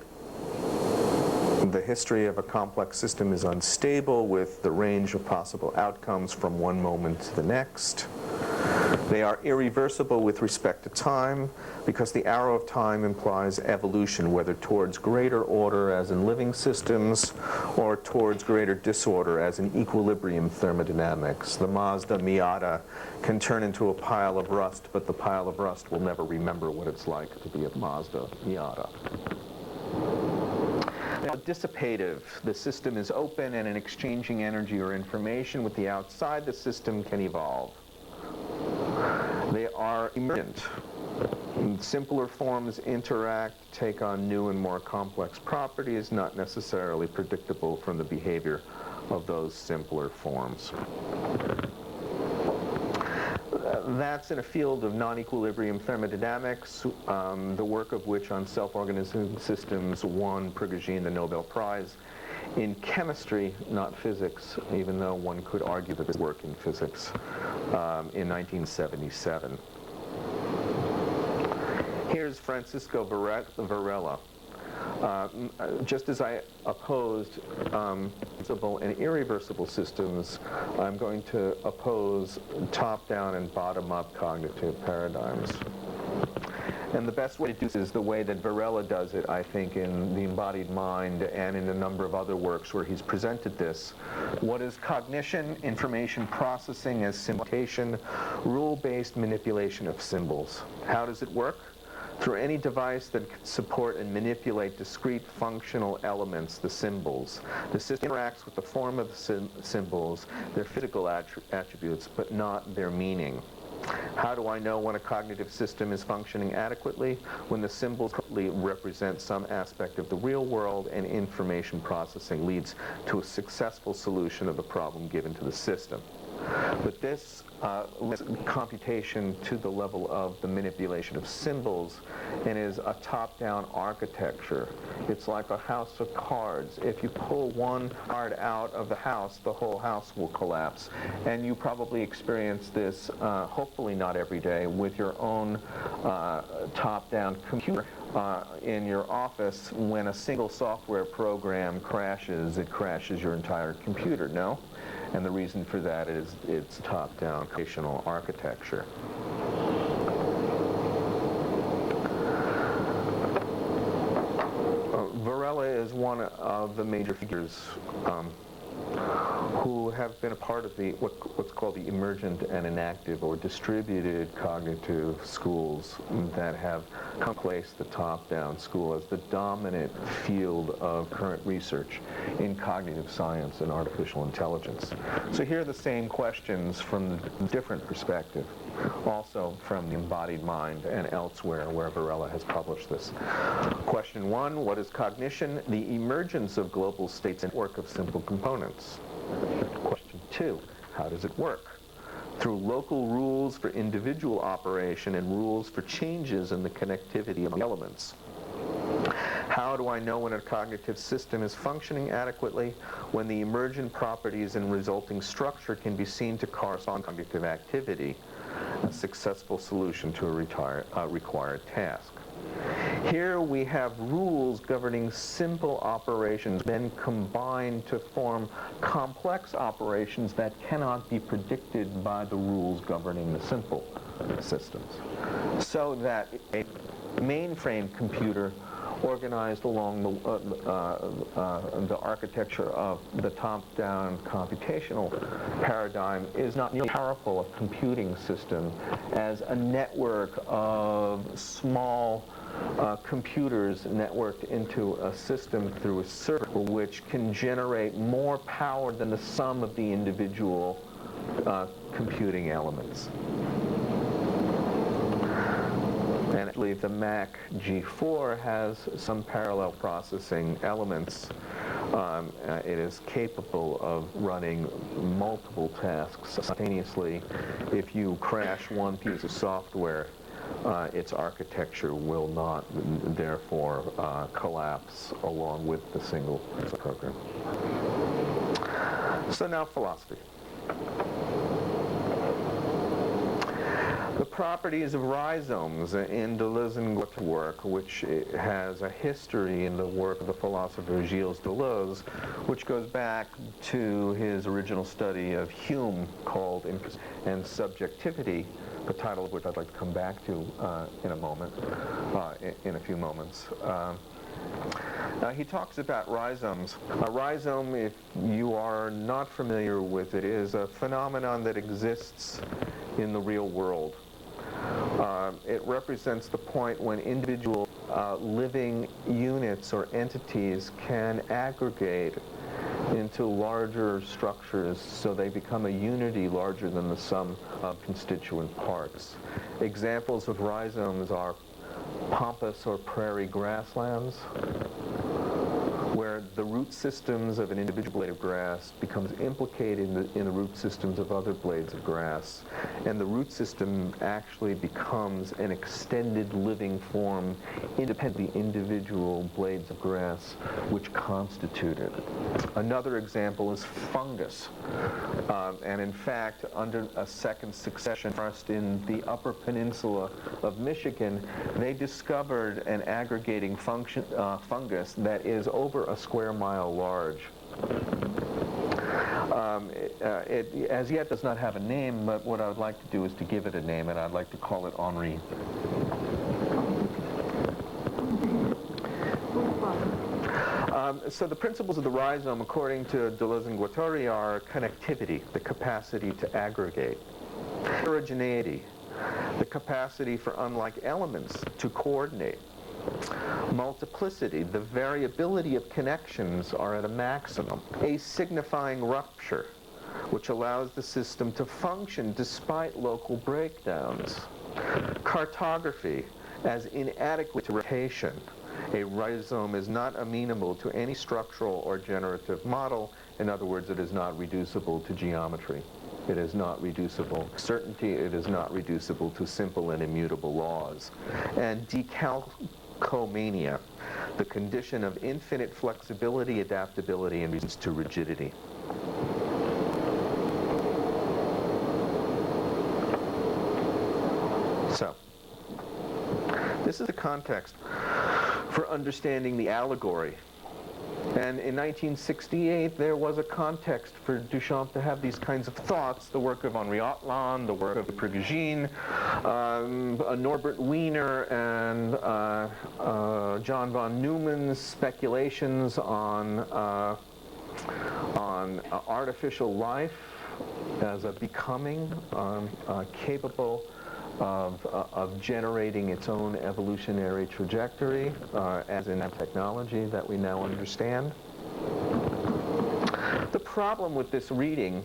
The history of a complex system is unstable, with the range of possible outcomes from one moment to the next. They are irreversible with respect to time because the arrow of time implies evolution, whether towards greater order as in living systems or towards greater disorder as in equilibrium thermodynamics. The Mazda Miata can turn into a pile of rust, but the pile of rust will never remember what it's like to be a Mazda Miata. Now, dissipative. The system is open and in exchanging energy or information with the outside, the system can evolve. They are emergent. Simpler forms interact, take on new and more complex properties, not necessarily predictable from the behavior of those simpler forms. That's in a field of non-equilibrium thermodynamics, the work of which on self-organizing systems won Prigogine the Nobel Prize in chemistry, not physics, even though one could argue that his work in physics in 1977. Here's Francisco Varela. Just as I opposed reversible and irreversible systems, I'm going to oppose top-down and bottom-up cognitive paradigms. And the best way to do this is the way that Varela does it, I think, in The Embodied Mind and in a number of other works where he's presented this. What is cognition? Information processing as simulation, rule-based manipulation of symbols. How does it work? Through any device that can support and manipulate discrete functional elements, the symbols. The system interacts with the form of the symbols, their physical attributes, but not their meaning. How do I know when a cognitive system is functioning adequately? When the symbols represent some aspect of the real world and information processing leads to a successful solution of the problem given to the system. But this computation to the level of the manipulation of symbols and is a top-down architecture. It's like a house of cards. If you pull one card out of the house, the whole house will collapse. And you probably experience this, hopefully not every day, with your own top-down computer in your office. When a single software program crashes, it crashes your entire computer, no? And the reason for that is its top-down computational architecture. Varela is one of the major figures who have been a part of the what's called the emergent and inactive or distributed cognitive schools that have placed the top-down school as the dominant field of current research in cognitive science and artificial intelligence. So here are the same questions from a different perspective, also from The Embodied Mind and elsewhere where Varela has published this. Question 1, what is cognition? The emergence of global states and network of simple components. Question 2, how does it work? Through local rules for individual operation and rules for changes in the connectivity of the elements. How do I know when a cognitive system is functioning adequately? When the emergent properties and resulting structure can be seen to correspond to cognitive activity, a successful solution to a required task. Here we have rules governing simple operations, then combined to form complex operations that cannot be predicted by the rules governing the simple systems. So that a mainframe computer organized along the architecture of the top-down computational paradigm is not nearly powerful a computing system as a network of small computers networked into a system through a server, which can generate more power than the sum of the individual computing elements. And I believe the Mac G4 has some parallel processing elements. It is capable of running multiple tasks simultaneously. If you crash one piece of software, its architecture will not, therefore, collapse along with the single program. So now philosophy. The properties of rhizomes in Deleuze and Lote's work, which has a history in the work of the philosopher Gilles Deleuze, which goes back to his original study of Hume called and Subjectivity, the title of which I'd like to come back to in a moment, in a few moments. He talks about rhizomes. A rhizome, if you are not familiar with it, is a phenomenon that exists in the real world. It represents the point when individual living units or entities can aggregate into larger structures so they become a unity larger than the sum of constituent parts. Examples of rhizomes are pampas or prairie grasslands, where the root systems of an individual blade of grass becomes implicated in the root systems of other blades of grass. And the root system actually becomes an extended living form independent of the individual blades of grass which constitute it. Another example is fungus. And in fact, under a second succession forest in the Upper Peninsula of Michigan, they discovered an aggregating fungus that is over a square mile large. It as yet does not have a name, but what I would like to do is to give it a name, and I'd like to call it Henri. So the principles of the rhizome, according to Deleuze are connectivity, the capacity to aggregate; heterogeneity, the capacity for unlike elements to coordinate; multiplicity, the variability of connections are at a maximum; a signifying rupture, which allows the system to function despite local breakdowns; cartography, as inadequate to rotation. A rhizome is not amenable to any structural or generative model. In other words, it is not reducible to geometry. It is not reducible to certainty. It is not reducible to simple and immutable laws. And decalcomania, the condition of infinite flexibility, adaptability, and resistance to rigidity. So, this is the context for understanding the allegory. And in 1968, there was a context for Duchamp to have these kinds of thoughts, the work of Henri Otland, the work of Prigogine, Norbert Wiener, and John von Neumann's speculations on artificial life as a becoming capable of generating its own evolutionary trajectory, as in that technology that we now understand. The problem with this reading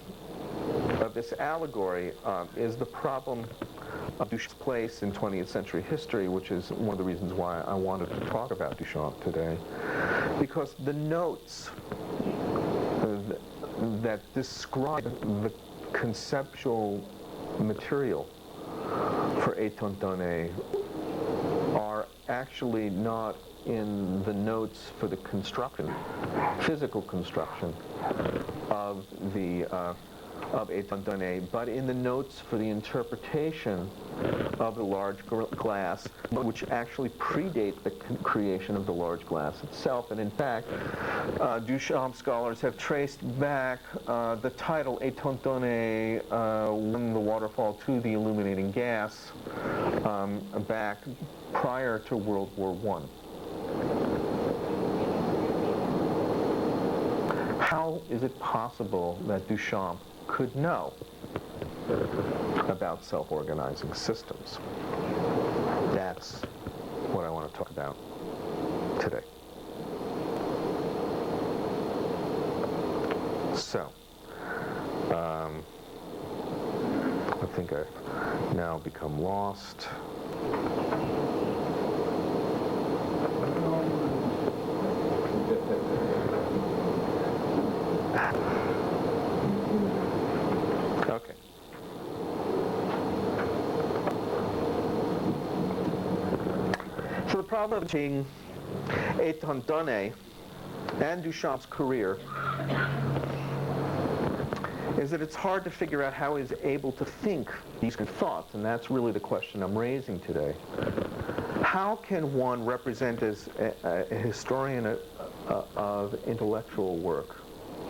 of this allegory is the problem of Duchamp's place in 20th century history, which is one of the reasons why I wanted to talk about Duchamp today. Because the notes that describe the conceptual material for Étant donné are actually not in the notes for the construction, physical construction of the of Étant donné, but in the notes for the interpretation of the large glass, which actually predate the creation of the large glass itself. And in fact, Duchamp scholars have traced back the title Étant donné, When the Waterfall to the Illuminating Gas, back prior to World War I. How is it possible that Duchamp could know about self-organizing systems? That's what I want to talk about today. So, I think I've now become lost. Okay. So the problem between Étant donné and Duchamp's career is that it's hard to figure out how he's able to think these kind of thoughts, and that's really the question I'm raising today. How can one represent as a historian of intellectual work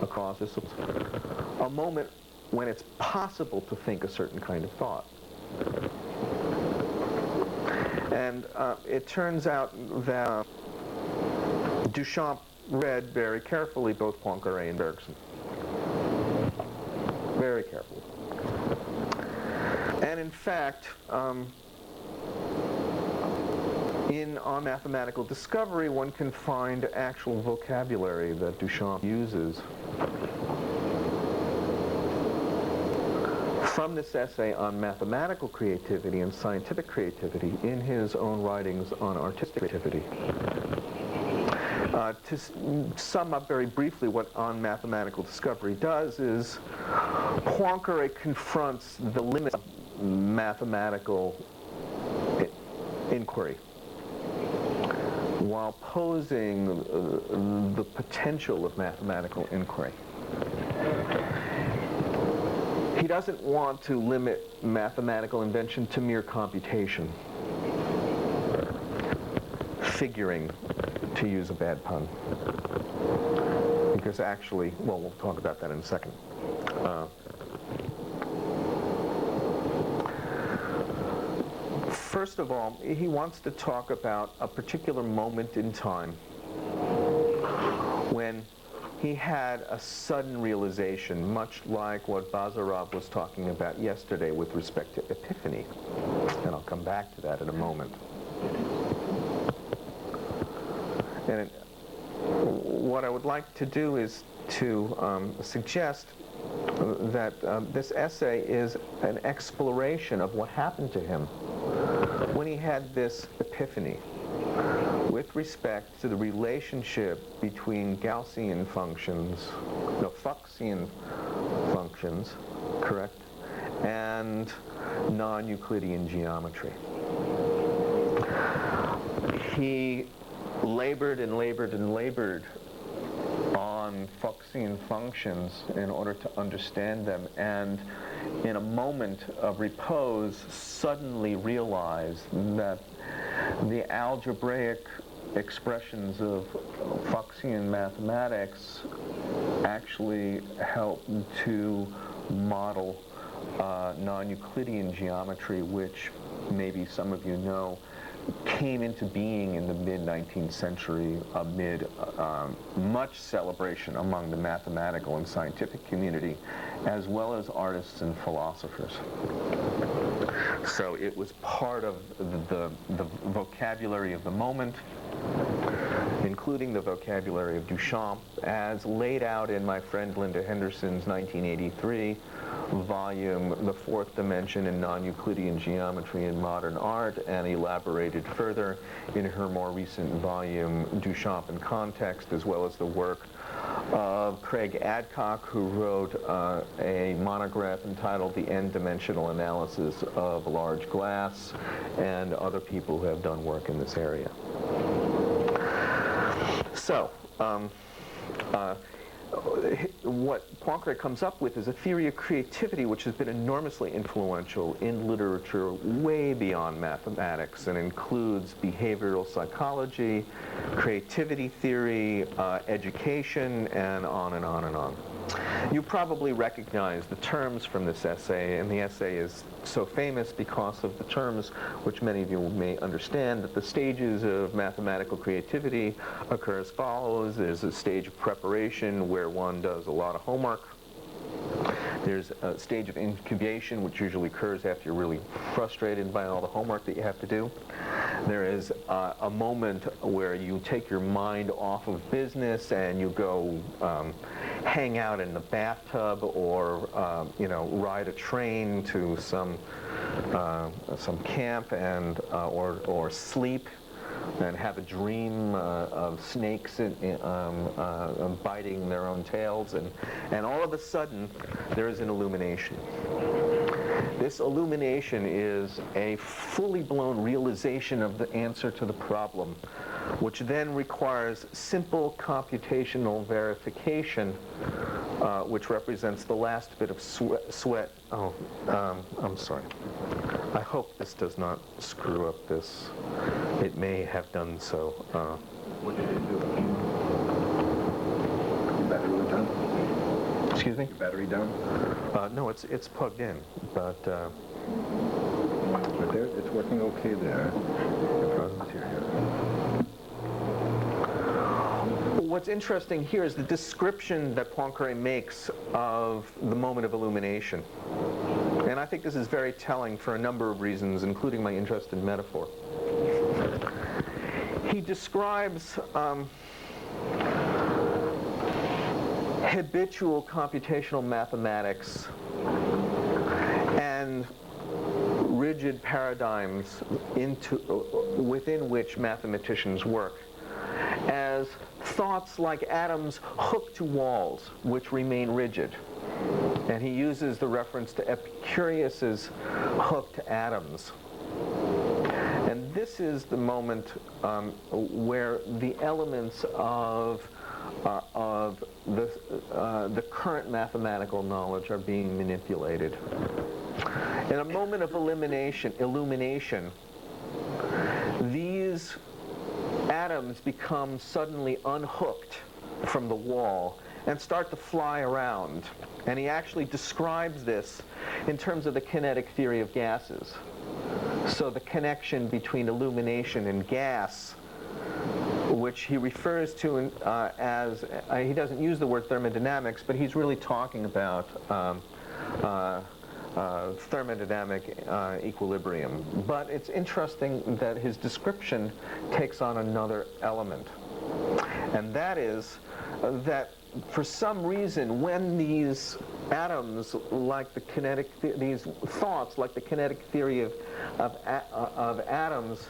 across a moment when it's possible to think a certain kind of thought? And it turns out that Duchamp read very carefully both Poincaré and Bergson. Very carefully. And in fact, on Mathematical Discovery, one can find actual vocabulary that Duchamp uses from this essay on mathematical creativity and scientific creativity in his own writings on artistic creativity. To sum up very briefly what On Mathematical Discovery does is Poincaré confronts the limits of mathematical inquiry while posing the potential of mathematical inquiry. He doesn't want to limit mathematical invention to mere computation, figuring, to use a bad pun. Because actually, well, we'll talk about that in a second. First of all, he wants to talk about a particular moment in time when he had a sudden realization, much like what Bazarov was talking about yesterday with respect to epiphany. And I'll come back to that in a moment. And what I would like to do is to suggest that this essay is an exploration of what happened to him when he had this epiphany with respect to the relationship between Gaussian functions, no, Fuchsian functions, correct, and non-Euclidean geometry. He labored and labored and labored on Fuchsian functions in order to understand them, and in a moment of repose suddenly realized that the algebraic expressions of Fuchsian mathematics actually help to model non-Euclidean geometry, which maybe some of you know came into being in the mid-19th century amid much celebration among the mathematical and scientific community, as well as artists and philosophers. So it was part of the vocabulary of the moment, including the vocabulary of Duchamp, as laid out in my friend Linda Henderson's 1983 volume, The Fourth Dimension in Non-Euclidean Geometry in Modern Art, and elaborated further in her more recent volume, Duchamp in Context, as well as the work of Craig Adcock, who wrote a monograph entitled The N-Dimensional Analysis of Large Glass, and other people who have done work in this area. So, what Poincaré comes up with is a theory of creativity which has been enormously influential in literature way beyond mathematics, and includes behavioral psychology, creativity theory, education, and on and on and on. You probably recognize the terms from this essay, and the essay is so famous because of the terms which many of you may understand, that the stages of mathematical creativity occur as follows. There's a stage of preparation where one does a lot of homework. There's a stage of incubation, which usually occurs after you're really frustrated by all the homework that you have to do. There is a moment where you take your mind off of business and you go hang out in the bathtub, or ride a train to some camp, and or sleep and have a dream of snakes biting their own tails, and all of a sudden there is an illumination. This illumination is a fully blown realization of the answer to the problem, which then requires simple computational verification, which represents the last bit of sweat. Oh, I'm sorry. I hope this does not screw up this. It may have done so. What did it do? Your battery done? Excuse me? Your battery done? No, it's plugged in, but But There, it's working okay there. Your presence here. What's interesting here is the description that Poincaré makes of the moment of illumination. And I think this is very telling for a number of reasons, including my interest in metaphor. He describes habitual computational mathematics and rigid paradigms within which mathematicians work as thoughts like atoms hooked to walls which remain rigid. And he uses the reference to Epicurus's hook to atoms. And this is the moment where the elements of the current mathematical knowledge are being manipulated. In a moment of illumination, these atoms become suddenly unhooked from the wall and start to fly around. And he actually describes this in terms of the kinetic theory of gases. So the connection between illumination and gas, which he refers to as, he doesn't use the word thermodynamics, but he's really talking about thermodynamic equilibrium. But it's interesting that his description takes on another element. And that is that for some reason, when these atoms, like the kinetic, these thoughts, like the kinetic theory of atoms,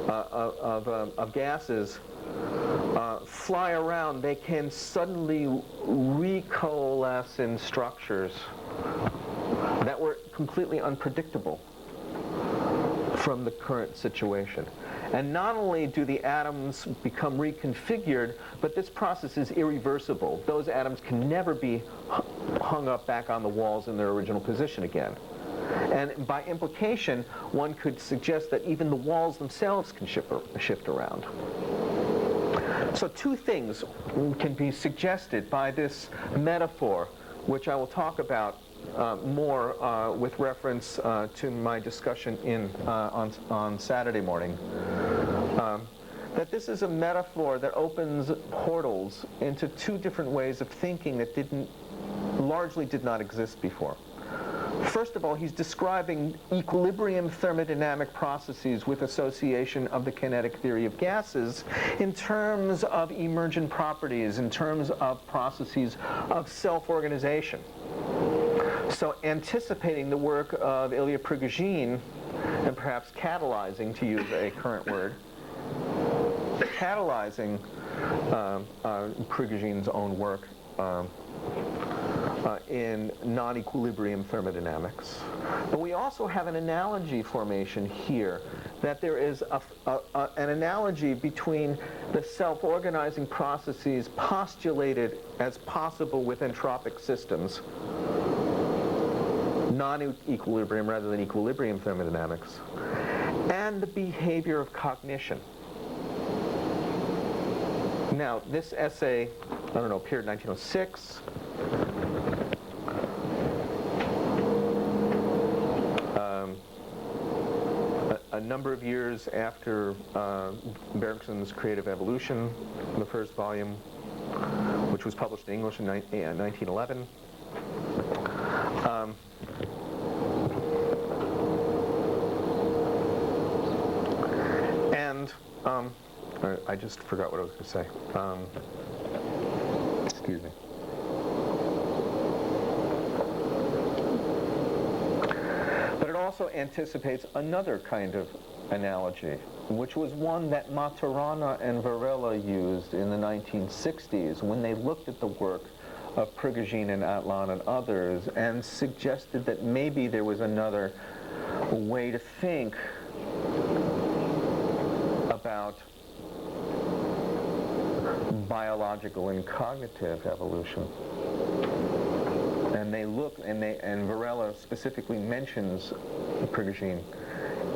of gases, fly around, they can suddenly recoalesce in structures that were completely unpredictable from the current situation. And not only do the atoms become reconfigured, but this process is irreversible. Those atoms can never be hung up back on the walls in their original position again. And by implication, one could suggest that even the walls themselves can shift around. So two things can be suggested by this metaphor, which I will talk about more with reference to my discussion on Saturday morning. That this is a metaphor that opens portals into two different ways of thinking that largely did not exist before. First of all, he's describing equilibrium thermodynamic processes with association of the kinetic theory of gases in terms of emergent properties, in terms of processes of self-organization. So anticipating the work of Ilya Prigogine, and perhaps catalyzing, to use a current word, catalyzing Prigogine's own work in non-equilibrium thermodynamics. But we also have an analogy formation here, that there is an analogy between the self-organizing processes postulated as possible with entropic systems, non-equilibrium rather than equilibrium thermodynamics, and the behavior of cognition. Now, this essay, appeared in 1906. A number of years after Bergson's Creative Evolution, the first volume, which was published in English in 1911. I just forgot what I was going to say. Excuse me. But it also anticipates another kind of analogy, which was one that Maturana and Varela used in the 1960s when they looked at the work of Prigogine and Atlan and others and suggested that maybe there was another way to think about biological and cognitive evolution. And they look, and Varela specifically mentions Prigogine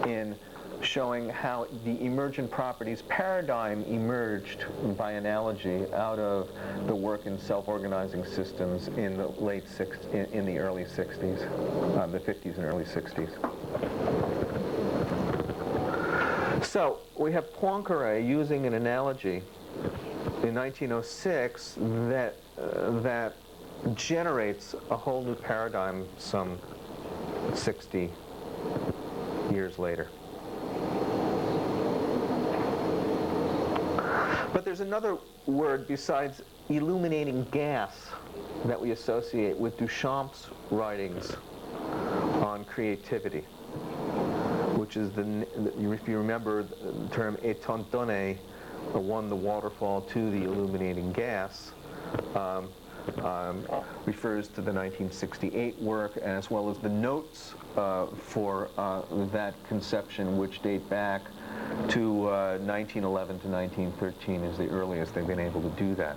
in showing how the emergent properties paradigm emerged by analogy out of the work in self-organizing systems in the in the early 60s, the 50s and early 60s. So we have Poincaré using an analogy in 1906 that generates a whole new paradigm some 60 years later. But there's another word besides illuminating gas that we associate with Duchamp's writings on creativity, which is if you remember the term étant donné, the waterfall to the illuminating gas, refers to the 1968 work as well as the notes for that conception, which date back to 1911 to 1913 is the earliest they've been able to do that.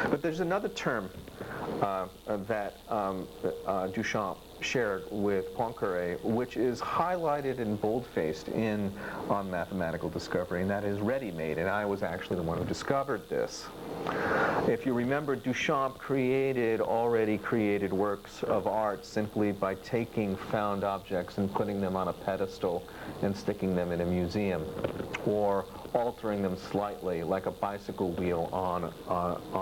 But there's another term that Duchamp shared with Poincaré, which is highlighted and bold-faced on Mathematical Discovery, and that is ready-made, and I was actually the one who discovered this. If you remember, Duchamp already created works of art simply by taking found objects and putting them on a pedestal and sticking them in a museum, or altering them slightly, like a bicycle wheel on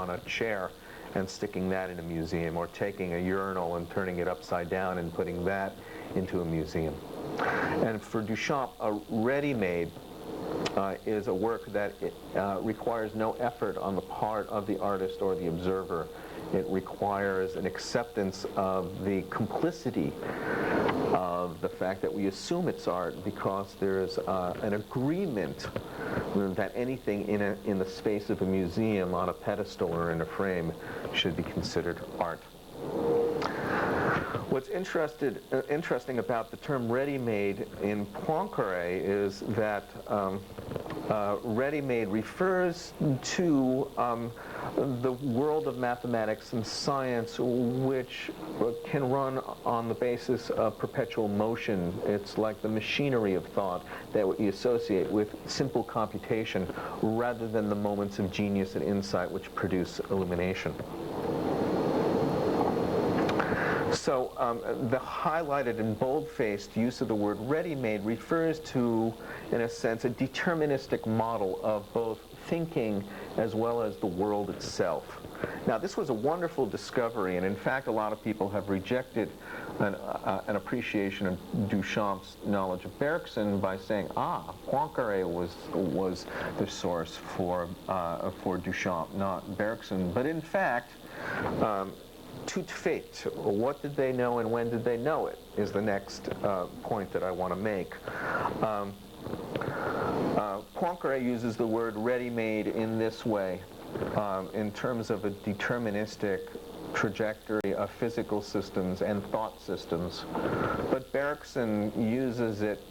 a chair, and sticking that in a museum, or taking a urinal and turning it upside down and putting that into a museum. And for Duchamp, a ready-made is a work that requires no effort on the part of the artist or the observer. It requires an acceptance of the complicity of the fact that we assume it's art because there's an agreement that anything in the space of a museum on a pedestal or in a frame should be considered art. What's interesting about the term ready-made in Poincaré is that ready-made refers to the world of mathematics and science, which can run on the basis of perpetual motion. It's like the machinery of thought that we associate with simple computation rather than the moments of genius and insight which produce illumination. So the highlighted and bold-faced use of the word ready-made refers to, in a sense, a deterministic model of both thinking as well as the world itself. Now, this was a wonderful discovery, and in fact, a lot of people have rejected an appreciation of Duchamp's knowledge of Bergson by saying, Poincaré was the source for Duchamp, not Bergson. But in fact, tout fait, what did they know and when did they know it, is the next point that I want to make. Poincaré uses the word ready-made in this way, in terms of a deterministic trajectory of physical systems and thought systems. But Bergson uses it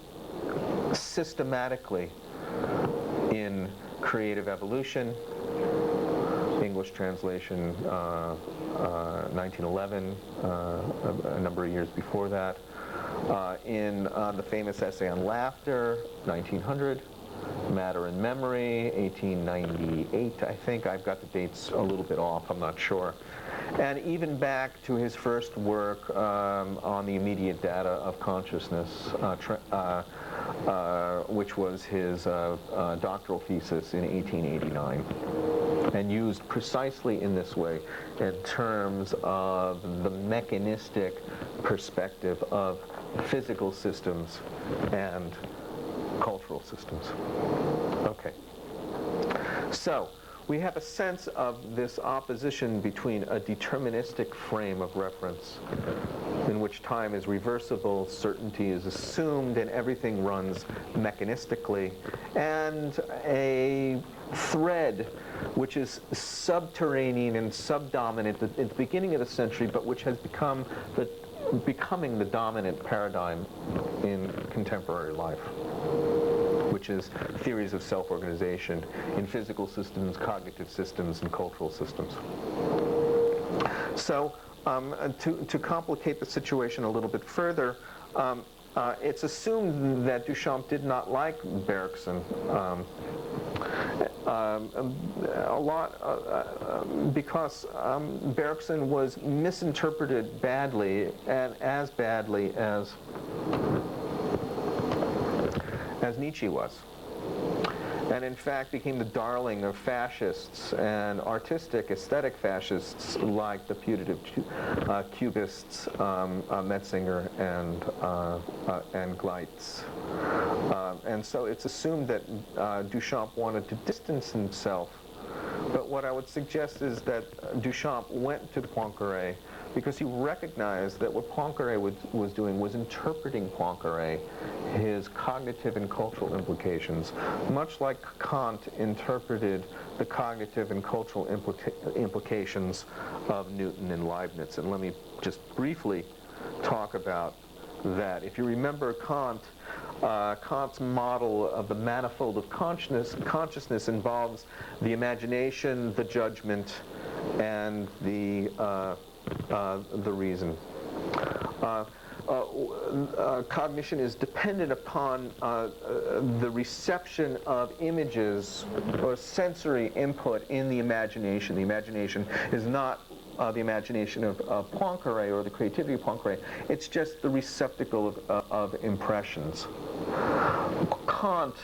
systematically in Creative Evolution, English translation 1911, a number of years before that, in the famous essay on laughter, 1900, Matter and Memory, 1898, I think. I've got the dates a little bit off, I'm not sure. And even back to his first work on the immediate data of consciousness, which was his doctoral thesis in 1889. And used precisely in this way in terms of the mechanistic perspective of physical systems and cultural systems. Okay. So we have a sense of this opposition between a deterministic frame of reference in which time is reversible, certainty is assumed, and everything runs mechanistically, and a thread which is subterranean and subdominant at the beginning of the century, but which has becoming the dominant paradigm in contemporary life, which is theories of self-organization in physical systems, cognitive systems, and cultural systems. So to complicate the situation a little bit further, it's assumed that Duchamp did not like Bergson because Bergson was misinterpreted badly, and as badly as Nietzsche was. and in fact became the darling of fascists and artistic, aesthetic fascists like the putative Cubists Metzinger and Gleitz. And so it's assumed that Duchamp wanted to distance himself. But what I would suggest is that Duchamp went to Poincaré because he recognized that what Poincaré was doing was interpreting Poincaré, his cognitive and cultural implications, much like Kant interpreted the cognitive and cultural implications of Newton and Leibniz. And let me just briefly talk about that. If you remember Kant's model of the manifold of consciousness involves the imagination, the judgment, and the reason. Cognition is dependent upon the reception of images or sensory input in the imagination. The imagination is not the imagination of Poincaré or the creativity of Poincaré. It's just the receptacle of impressions. Kant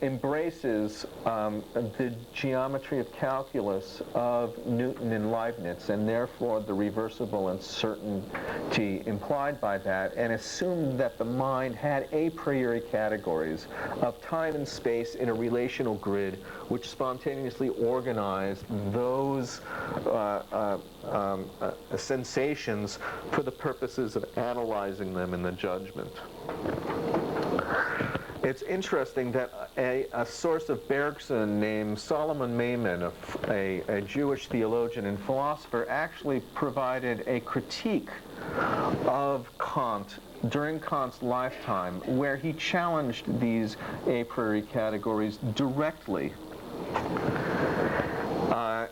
embraces the geometry of calculus of Newton and Leibniz, and therefore the reversible uncertainty implied by that, and assumed that the mind had a priori categories of time and space in a relational grid which spontaneously organized those sensations for the purposes of analyzing them in the judgment. It's interesting that a source of Bergson named Solomon Maimon, a Jewish theologian and philosopher, actually provided a critique of Kant during Kant's lifetime, where he challenged these a priori categories directly.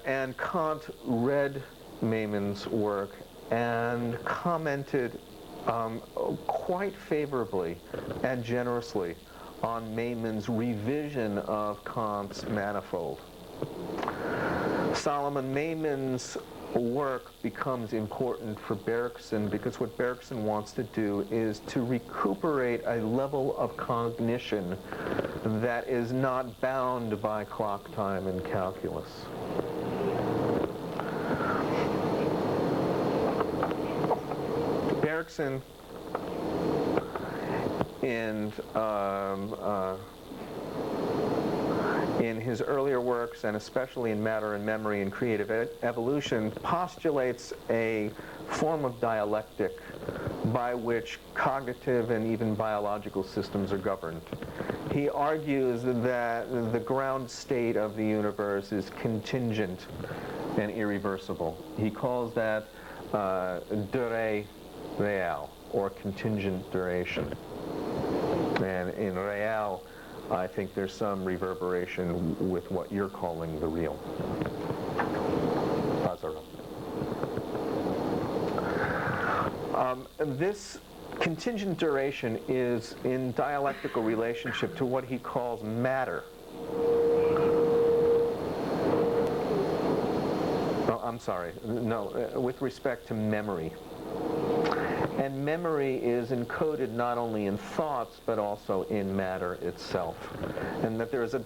And Kant read Maimon's work and commented quite favorably and generously on Maimon's revision of Kant's manifold. Solomon Maimon's work becomes important for Bergson because what Bergson wants to do is to recuperate a level of cognition that is not bound by clock time and calculus. Bergson, in his earlier works, and especially in Matter and Memory and Creative Evolution, postulates a form of dialectic by which cognitive and even biological systems are governed. He argues that the ground state of the universe is contingent and irreversible. He calls that durée réelle, or contingent duration. And in réelle, I think there's some reverberation with what you're calling the real. This contingent duration is in dialectical relationship to what he calls matter. Oh, I'm sorry. No, with respect to memory. And memory is encoded not only in thoughts, but also in matter itself. And that there is a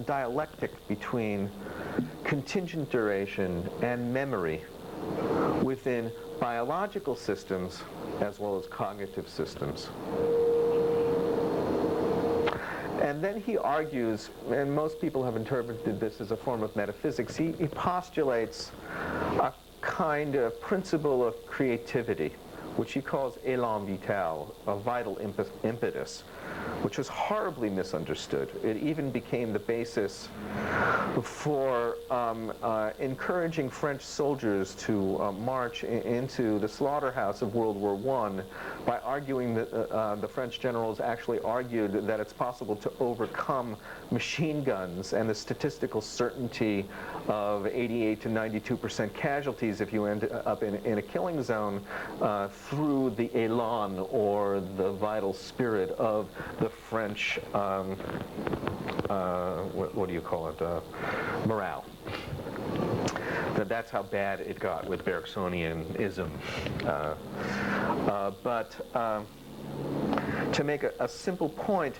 dialectic between contingent duration and memory within biological systems as well as cognitive systems. And then he argues, and most people have interpreted this as a form of metaphysics, he postulates a kind of principle of creativity, which he calls élan vital, a vital impetus, which was horribly misunderstood. It even became the basis for encouraging French soldiers to march into the slaughterhouse of World War I by arguing that the French generals actually argued that it's possible to overcome machine guns and the statistical certainty of 88 to 92% casualties if you end up in a killing zone through the élan, or the vital spirit of the French, what do you call it, morale. That's how bad it got with Bergsonianism. But to make a simple point,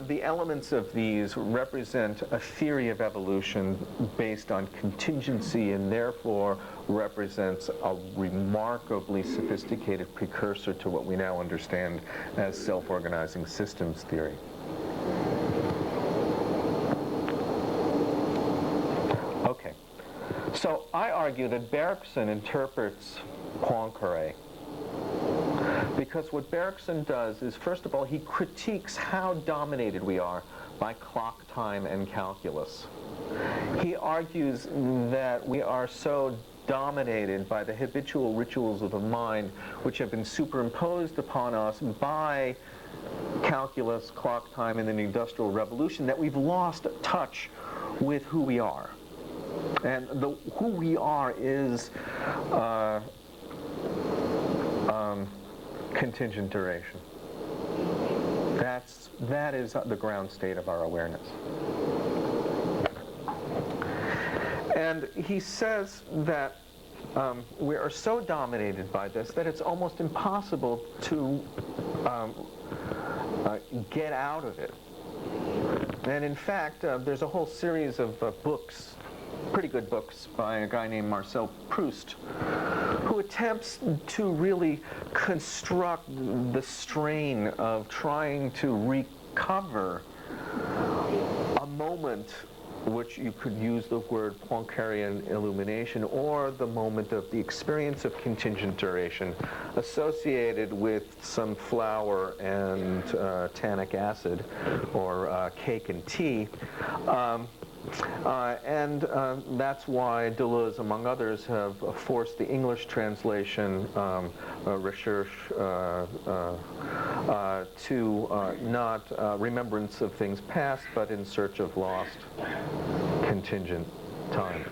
the elements of these represent a theory of evolution based on contingency and therefore represents a remarkably sophisticated precursor to what we now understand as self-organizing systems theory. Okay, so I argue that Bergson interprets Poincaré because what Bergson does is, first of all, he critiques how dominated we are by clock time and calculus. He argues that we are so dominated by the habitual rituals of the mind which have been superimposed upon us by calculus, clock time, and the Industrial Revolution that we've lost touch with who we are. And who we are is contingent duration. That is the ground state of our awareness. And he says that we are so dominated by this that it's almost impossible to get out of it. And in fact, there's a whole series of books, pretty good books, by a guy named Marcel Proust, who attempts to really construct the strain of trying to recover a moment which you could use the word Poincaréan illumination, or the moment of the experience of contingent duration associated with some flour and tannic acid, or cake and tea. And that's why Deleuze, among others, have forced the English translation, recherche, to not remembrance of things past, but in search of lost contingent time.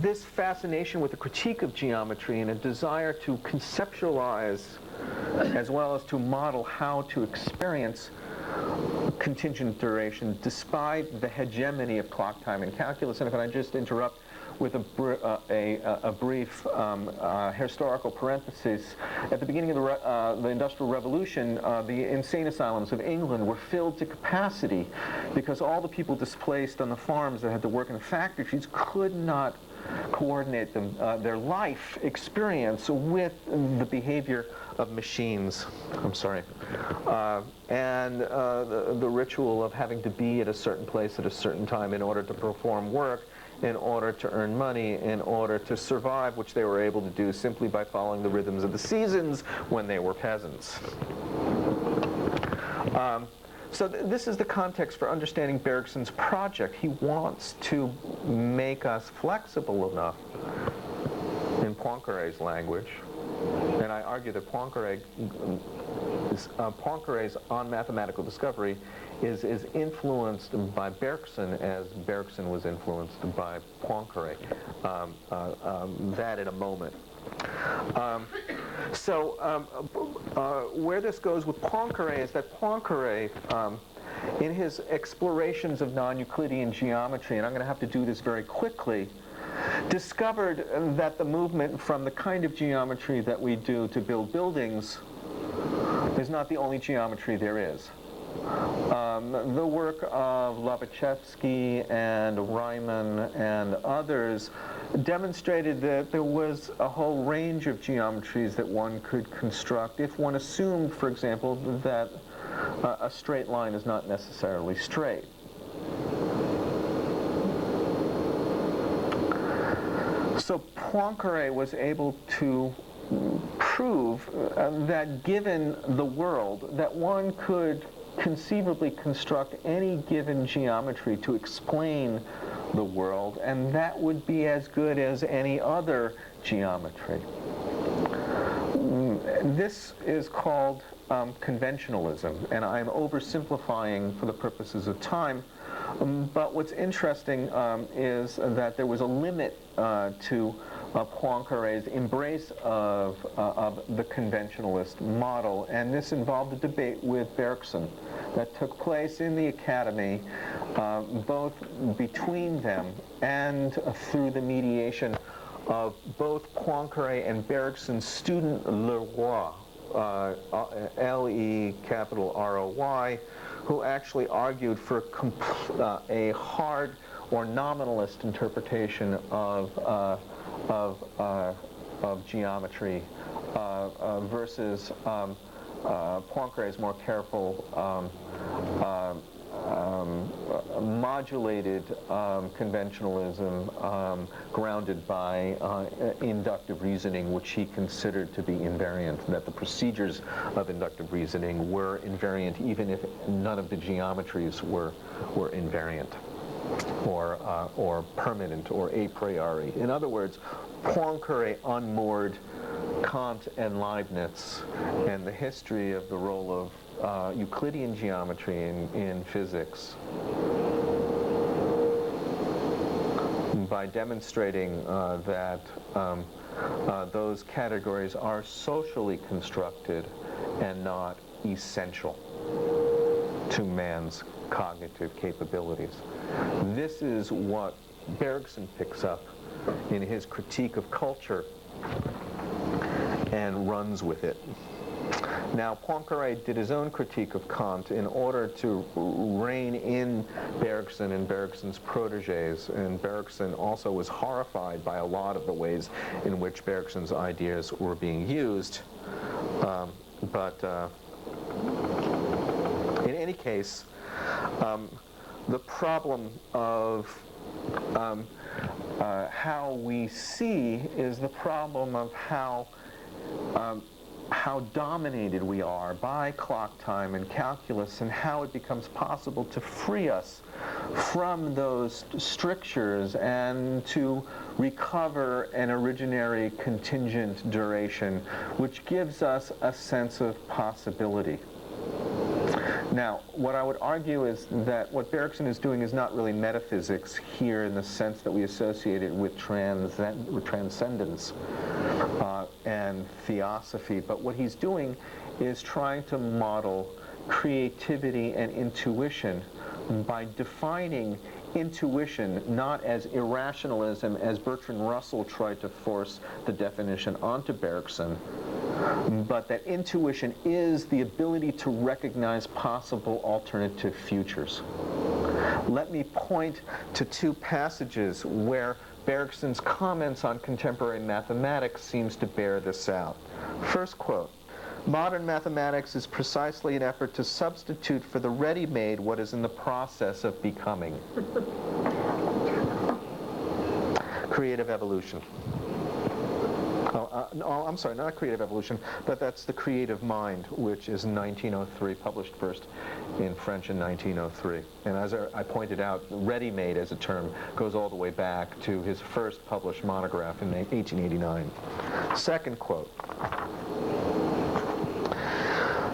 This fascination with the critique of geometry and a desire to conceptualize as well as to model how to experience contingent duration despite the hegemony of clock time and calculus. And if I just interrupt with a brief historical parenthesis, at the beginning of the Industrial Revolution, the insane asylums of England were filled to capacity because all the people displaced on the farms that had to work in the factories could not coordinate their life experience with the behavior of machines. I'm sorry. And the ritual of having to be at a certain place at a certain time in order to perform work, in order to earn money, in order to survive, which they were able to do simply by following the rhythms of the seasons when they were peasants. So this is the context for understanding Bergson's project. He wants to make us flexible enough, in Poincaré's language, and I argue that Poincaré's On Mathematical Discovery is influenced by Bergson as Bergson was influenced by Poincaré. That in a moment. Where this goes with Poincaré is that Poincaré, in his explorations of non-Euclidean geometry, and I'm going to have to do this very quickly, discovered that the movement from the kind of geometry that we do to build buildings is not the only geometry there is. The work of Lobachevsky and Riemann and others demonstrated that there was a whole range of geometries that one could construct if one assumed, for example, that a straight line is not necessarily straight. So Poincaré was able to prove that given the world, that one could conceivably construct any given geometry to explain the world, and that would be as good as any other geometry. This is called conventionalism, and I'm oversimplifying for the purposes of time, but what's interesting is that there was a limit to Poincaré's embrace of the conventionalist model, and this involved a debate with Bergson that took place in the Academy, both between them and through the mediation of both Poincaré and Bergson's student Leroy, L-E-R-O-Y, who actually argued for a hard or nominalist interpretation of geometry versus Poincaré's more careful, modulated conventionalism grounded by inductive reasoning, which he considered to be invariant, that the procedures of inductive reasoning were invariant even if none of the geometries were invariant or permanent or a priori. In other words, Poincaré unmoored Kant and Leibniz and the history of the role of Euclidean geometry in physics by demonstrating that those categories are socially constructed and not essential to man's cognitive capabilities. This is what Bergson picks up in his critique of culture and runs with it. Now, Poincaré did his own critique of Kant in order to rein in Bergson and Bergson's protégés, and Bergson also was horrified by a lot of the ways in which Bergson's ideas were being used. But in any case, the problem of how we see is the problem of how dominated we are by clock time and calculus, and how it becomes possible to free us from those strictures and to recover an originary contingent duration, which gives us a sense of possibility. Now, what I would argue is that what Bergson is doing is not really metaphysics here in the sense that we associate it with transcendence and theosophy, but what he's doing is trying to model creativity and intuition by defining intuition not as irrationalism, as Bertrand Russell tried to force the definition onto Bergson, but that intuition is the ability to recognize possible alternative futures. Let me point to two passages where Bergson's comments on contemporary mathematics seems to bear this out. First quote: "Modern mathematics is precisely an effort to substitute for the ready-made what is in the process of becoming." Creative evolution. I'm sorry, not creative evolution, but that's the creative mind, which is in 1903, published first in French in 1903. And as I pointed out, ready-made as a term goes all the way back to his first published monograph in 1889. Second quote: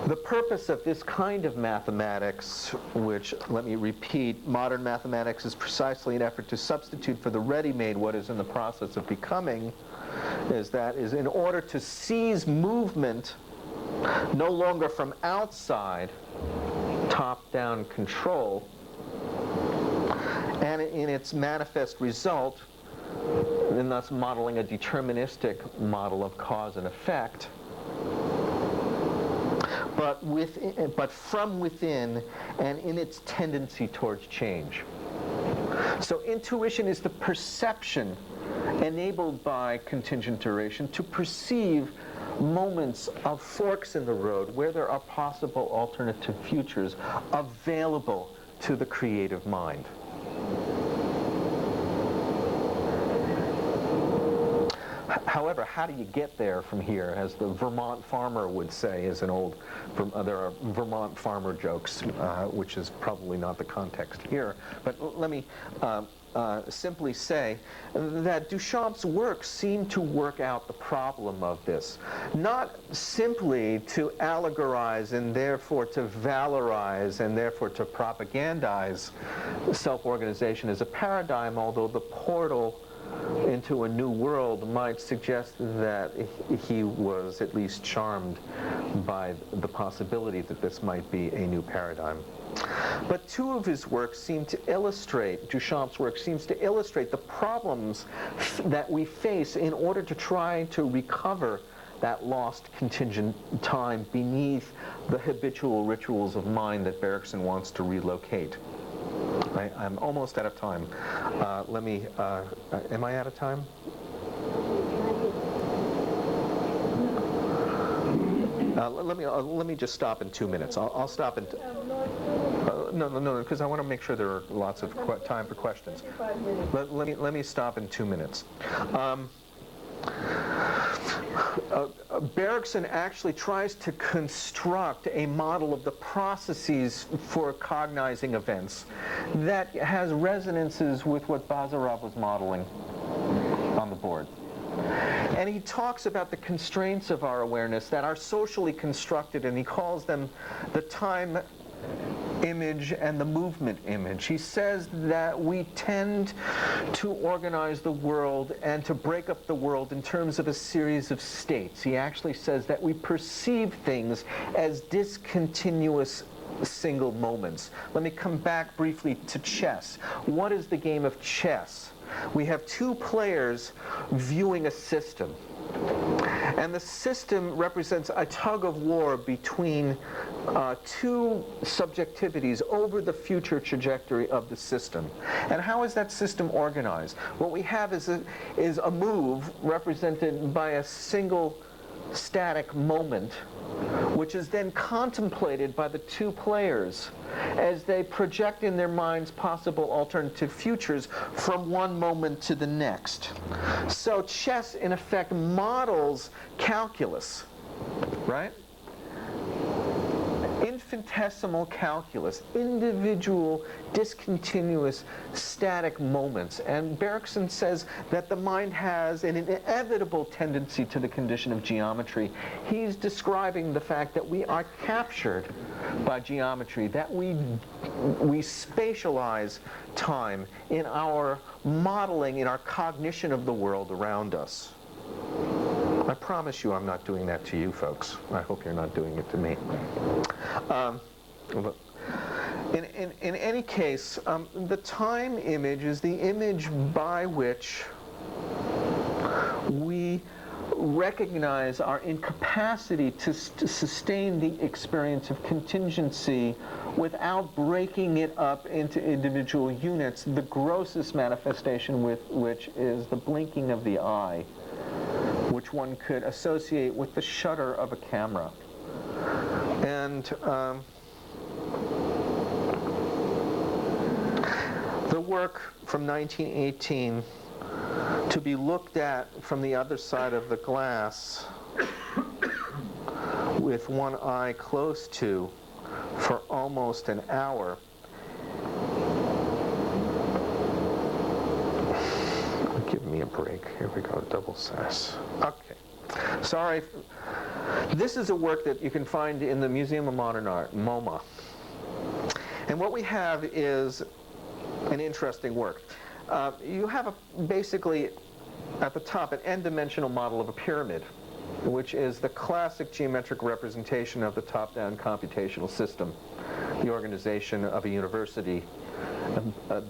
"The purpose of this kind of mathematics, which, let me repeat, modern mathematics is precisely an effort to substitute for the ready-made what is in the process of becoming, is in order to seize movement no longer from outside, top-down control, and in its manifest result, in thus modeling a deterministic model of cause and effect, but from within and in its tendency towards change." So intuition is the perception enabled by contingent duration to perceive moments of forks in the road where there are possible alternative futures available to the creative mind. However, how do you get there from here? As the Vermont farmer would say, is an old, there are Vermont farmer jokes, which is probably not the context here. But let me simply say that Duchamp's works seem to work out the problem of this, not simply to allegorize and therefore to valorize and therefore to propagandize self-organization as a paradigm, although the portal into a new world might suggest that he was at least charmed by the possibility that this might be a new paradigm. But two of his works seem to illustrate, Duchamp's work seems to illustrate the problems that we face in order to try to recover that lost contingent time beneath the habitual rituals of mind that Bergson wants to relocate. I'm almost out of time. Am I out of time? Let me just stop in 2 minutes. I'll stop in. No, because I want to make sure there are lots of time for questions. Let me stop in 2 minutes. Bergson actually tries to construct a model of the processes for cognizing events that has resonances with what Bazarov was modeling on the board. And he talks about the constraints of our awareness that are socially constructed, and he calls them the time image and the movement image. He says that we tend to organize the world and to break up the world in terms of a series of states. He actually says that we perceive things as discontinuous single moments. Let me come back briefly to chess. What is the game of chess? We have two players viewing a system. And the system represents a tug of war between two subjectivities over the future trajectory of the system. And how is that system organized? What we have is a move represented by a single static moment, which is then contemplated by the two players as they project in their minds possible alternative futures from one moment to the next. So chess, in effect, models calculus, right? Infinitesimal calculus, individual, discontinuous, static moments. And Bergson says that the mind has an inevitable tendency to the condition of geometry. He's describing the fact that we are captured by geometry, that we spatialize time in our modeling, in our cognition of the world around us. I promise you I'm not doing that to you folks. I hope you're not doing it to me. In any case, the time image is the image by which we recognize our incapacity to sustain the experience of contingency without breaking it up into individual units, the grossest manifestation with which is the blinking of the eye, which one could associate with the shutter of a camera. And the work from 1918, to be looked at from the other side of the glass with one eye close to for almost an hour, give me a break. Here we go, double sass. Okay. Sorry. This is a work that you can find in the Museum of Modern Art, MoMA. And what we have is an interesting work. You have basically at the top an n-dimensional model of a pyramid, which is the classic geometric representation of the top-down computational system, the organization of a university,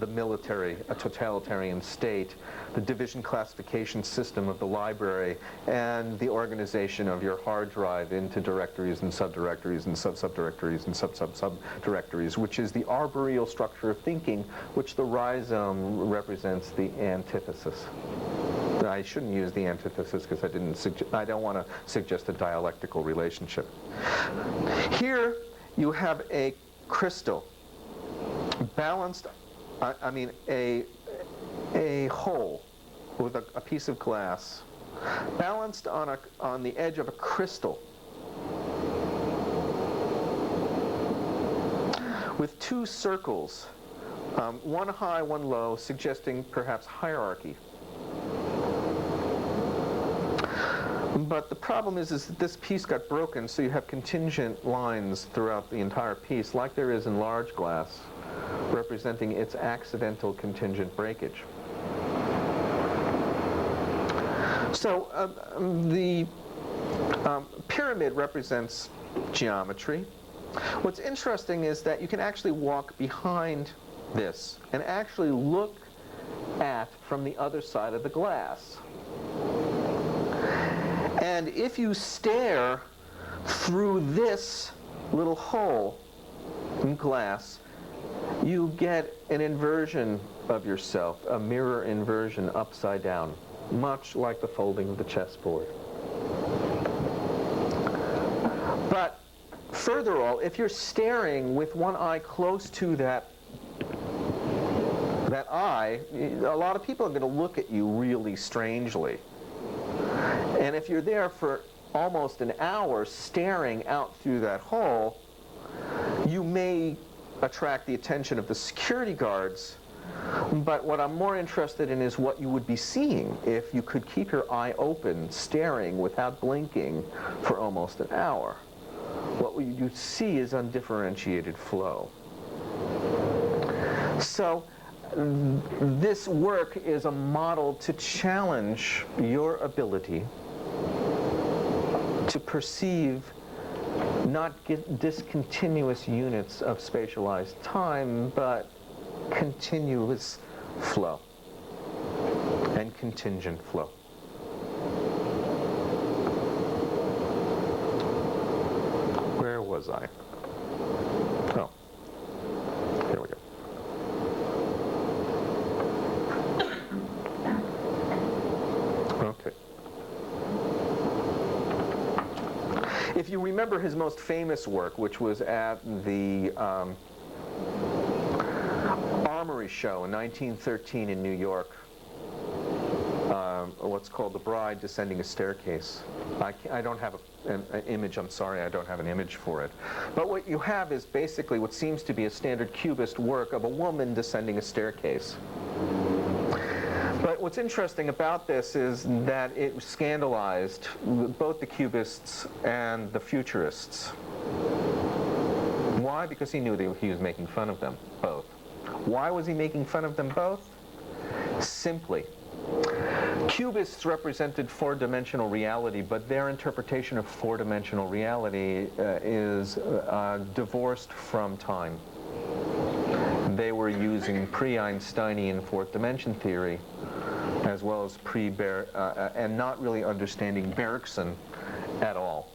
the military, a totalitarian state, the division classification system of the library, and the organization of your hard drive into directories and subdirectories and sub-subdirectories and sub-sub-subdirectories, which is the arboreal structure of thinking, which the rhizome represents the antithesis. I shouldn't use the antithesis because I don't want to suggest a dialectical relationship. Here you have a crystal balanced, a hole with a piece of glass balanced on the edge of a crystal with two circles, one high, one low, suggesting perhaps hierarchy. But the problem is that this piece got broken, so you have contingent lines throughout the entire piece, like there is in large glass, representing its accidental contingent breakage. So the Pyramid represents geometry. What's interesting is that you can actually walk behind this and actually look at from the other side of the glass. And if you stare through this little hole in glass, you get an inversion of yourself, a mirror inversion upside down, much like the folding of the chessboard. But further all, if you're staring with one eye close to that eye, a lot of people are going to look at you really strangely. And if you're there for almost an hour staring out through that hole, you may attract the attention of the security guards. But what I'm more interested in is what you would be seeing if you could keep your eye open, staring without blinking for almost an hour. What you see is undifferentiated flow. So this work is a model to challenge your ability to perceive not discontinuous units of spatialized time, but continuous flow and contingent flow. Where was I? Oh, here we go. Okay. If you remember his most famous work, which was at the Armory Show in 1913 in New York, what's called The Bride Descending a Staircase. I don't have an image, I'm sorry, I don't have an image for it. But what you have is basically what seems to be a standard Cubist work of a woman descending a staircase. But what's interesting about this is that it scandalized both the Cubists and the Futurists. Why? Because he knew that he was making fun of them both. Why was he making fun of them both? Simply, Cubists represented four-dimensional reality, but their interpretation of four-dimensional reality is divorced from time. They were using pre-Einsteinian fourth dimension theory, as well as and not really understanding Bergson at all.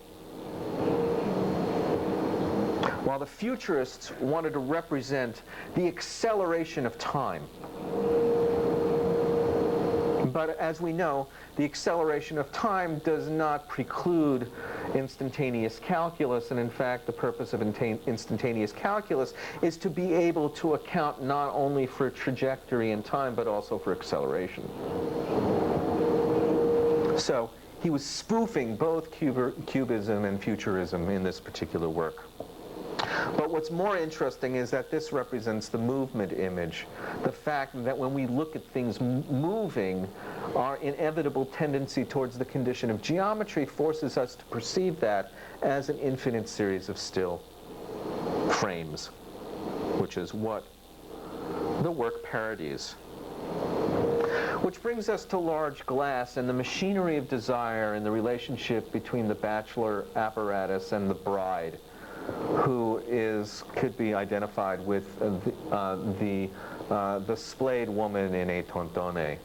While the Futurists wanted to represent the acceleration of time. But as we know, the acceleration of time does not preclude instantaneous calculus, and in fact the purpose of instantaneous calculus is to be able to account not only for trajectory in time but also for acceleration. So he was spoofing both Cubism and Futurism in this particular work. But what's more interesting is that this represents the movement image, the fact that when we look at things moving, our inevitable tendency towards the condition of geometry forces us to perceive that as an infinite series of still frames, which is what the work parodies. Which brings us to large glass and the machinery of desire and the relationship between the bachelor apparatus and the bride, who could be identified with the splayed woman in A Tontone.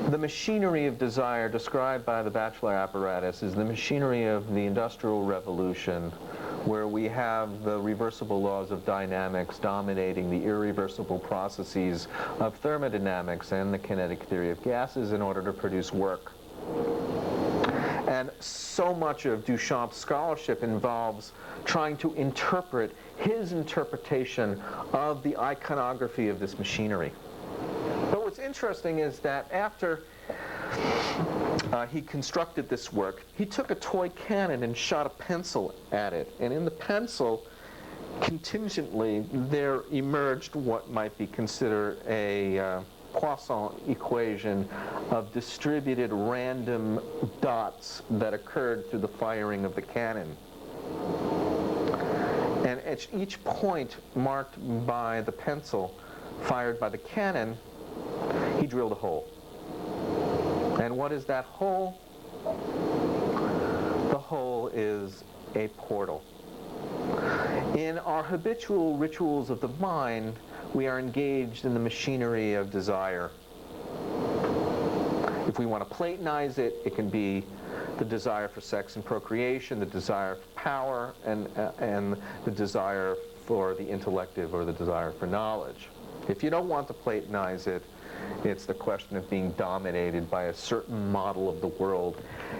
The machinery of desire described by the bachelor apparatus is the machinery of the Industrial Revolution, where we have the reversible laws of dynamics dominating the irreversible processes of thermodynamics and the kinetic theory of gases in order to produce work. And so much of Duchamp's scholarship involves trying to interpret his interpretation of the iconography of this machinery. But what's interesting is that after he constructed this work, he took a toy cannon and shot a pencil at it. And in the pencil, contingently, there emerged what might be considered a Poisson equation of distributed random dots that occurred through the firing of the cannon. And at each point marked by the pencil fired by the cannon, he drilled a hole. And what is that hole? The hole is a portal. In our habitual rituals of the mind, we are engaged in the machinery of desire. If we want to Platonize it, it can be the desire for sex and procreation, the desire for power, and the desire for the intellective or the desire for knowledge. If you don't want to Platonize it, it's the question of being dominated by a certain model of the world,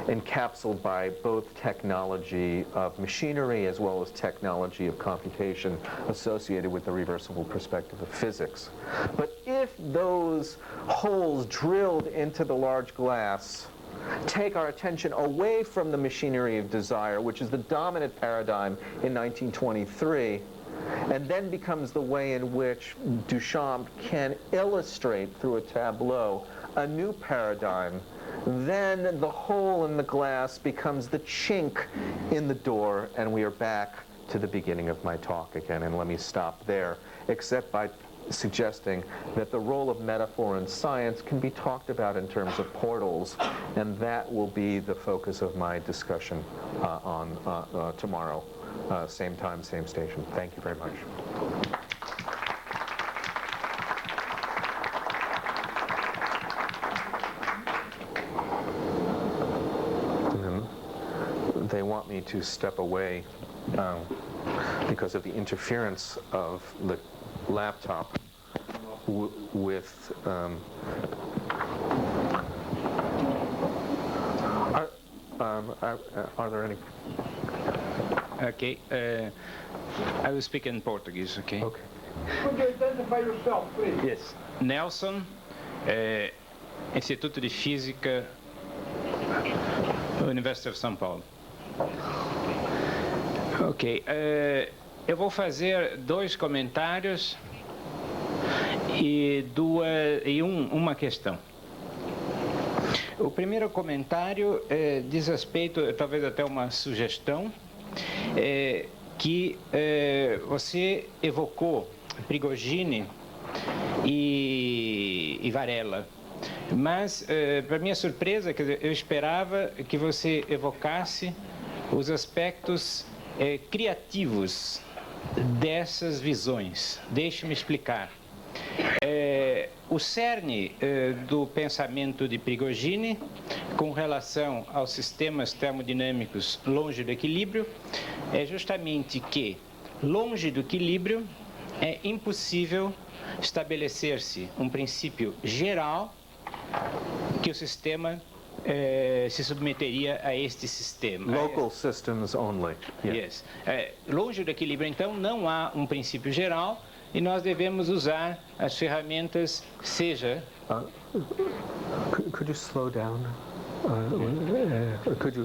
encapsulated by both technology of machinery as well as technology of computation associated with the reversible perspective of physics. But if those holes drilled into the large glass take our attention away from the machinery of desire, which is the dominant paradigm in 1923, and then becomes the way in which Duchamp can illustrate through a tableau a new paradigm, then the hole in the glass becomes the chink in the door, and we are back to the beginning of my talk again. And let me stop there, except by suggesting that the role of metaphor in science can be talked about in terms of portals, and that will be the focus of my discussion on tomorrow. Same time, same station. Thank you very much. They want me to step away because of the interference of the laptop with are there any? Okay, I will speak in Portuguese, okay? Okay. Could you identify yourself, please? Yes. Nelson, Instituto de Física, Universidade of São Paulo. Ok, eu vou fazer dois comentários e uma questão. O primeiro comentário diz respeito, talvez até uma sugestão, que você evocou Prigogine e Varela. Mas, para minha surpresa, quer dizer, eu esperava que você evocasse os aspectos criativos dessas visões. Deixe-me explicar. O cerne do pensamento de Prigogine, com relação aos sistemas termodinâmicos longe do equilíbrio, é justamente que, longe do equilíbrio, é impossível estabelecer-se um princípio geral que o sistema se submeteria a este sistema. Local systems only. Yeah. Yes. Longe do equilíbrio, então, não há um princípio geral e nós devemos usar as ferramentas, seja... Could you slow down? Could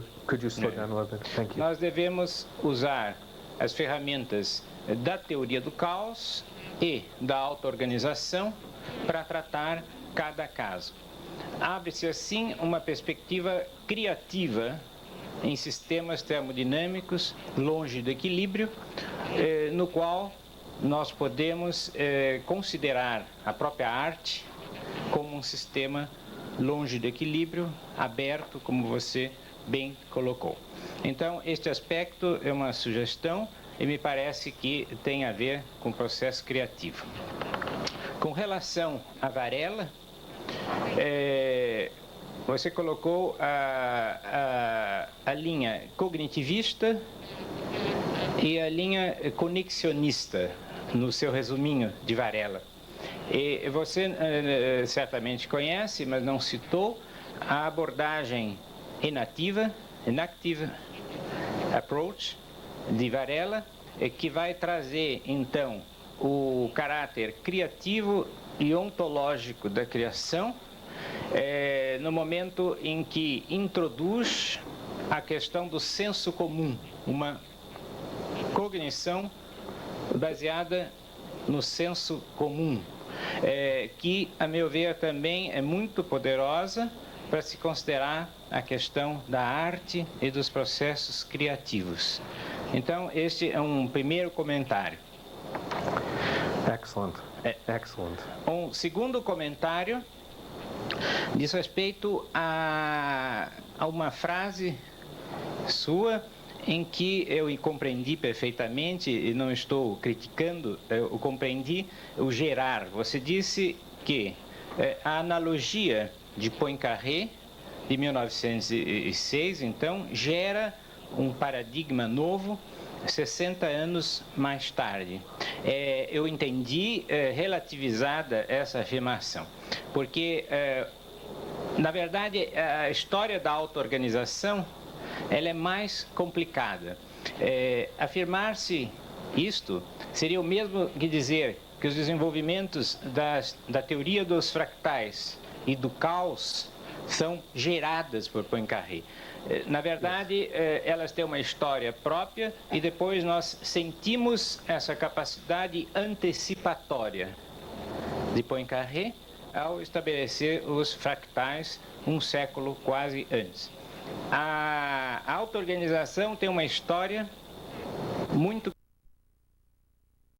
you slow down a little bit? Thank you. Nós devemos usar as ferramentas da teoria do caos e da auto-organização para tratar cada caso. Abre-se assim uma perspectiva criativa em sistemas termodinâmicos longe do equilíbrio, no qual nós podemos considerar a própria arte como um sistema longe do equilíbrio, aberto, como você bem colocou. Então, este aspecto é uma sugestão e me parece que tem a ver com o processo criativo. Com relação a Varela, você colocou a linha cognitivista e a linha conexionista no seu resuminho de Varela. E você certamente conhece, mas não citou, a abordagem inactive approach de Varela, que vai trazer, então, o caráter criativo e ontológico da criação, no momento em que introduz a questão do senso comum, uma cognição baseada no senso comum, que, a meu ver, também é muito poderosa para se considerar a questão da arte e dos processos criativos. Então, este é um primeiro comentário. Excellent. Excellent. Um segundo comentário Diz respeito a uma frase sua em que eu compreendi perfeitamente, e não estou criticando, eu compreendi o gerar. Você disse que a analogia de Poincaré, de 1906, então, gera um paradigma novo 60 anos mais tarde. Eu entendi relativizada essa afirmação, porque, na verdade, a história da auto-organização ela é mais complicada. Afirmar-se isto seria o mesmo que dizer que os desenvolvimentos da teoria dos fractais e do caos são geradas por Poincaré. Na verdade, elas têm uma história própria e depois nós sentimos essa capacidade antecipatória de Poincaré ao estabelecer os fractais um século quase antes. A auto-organização tem uma história muito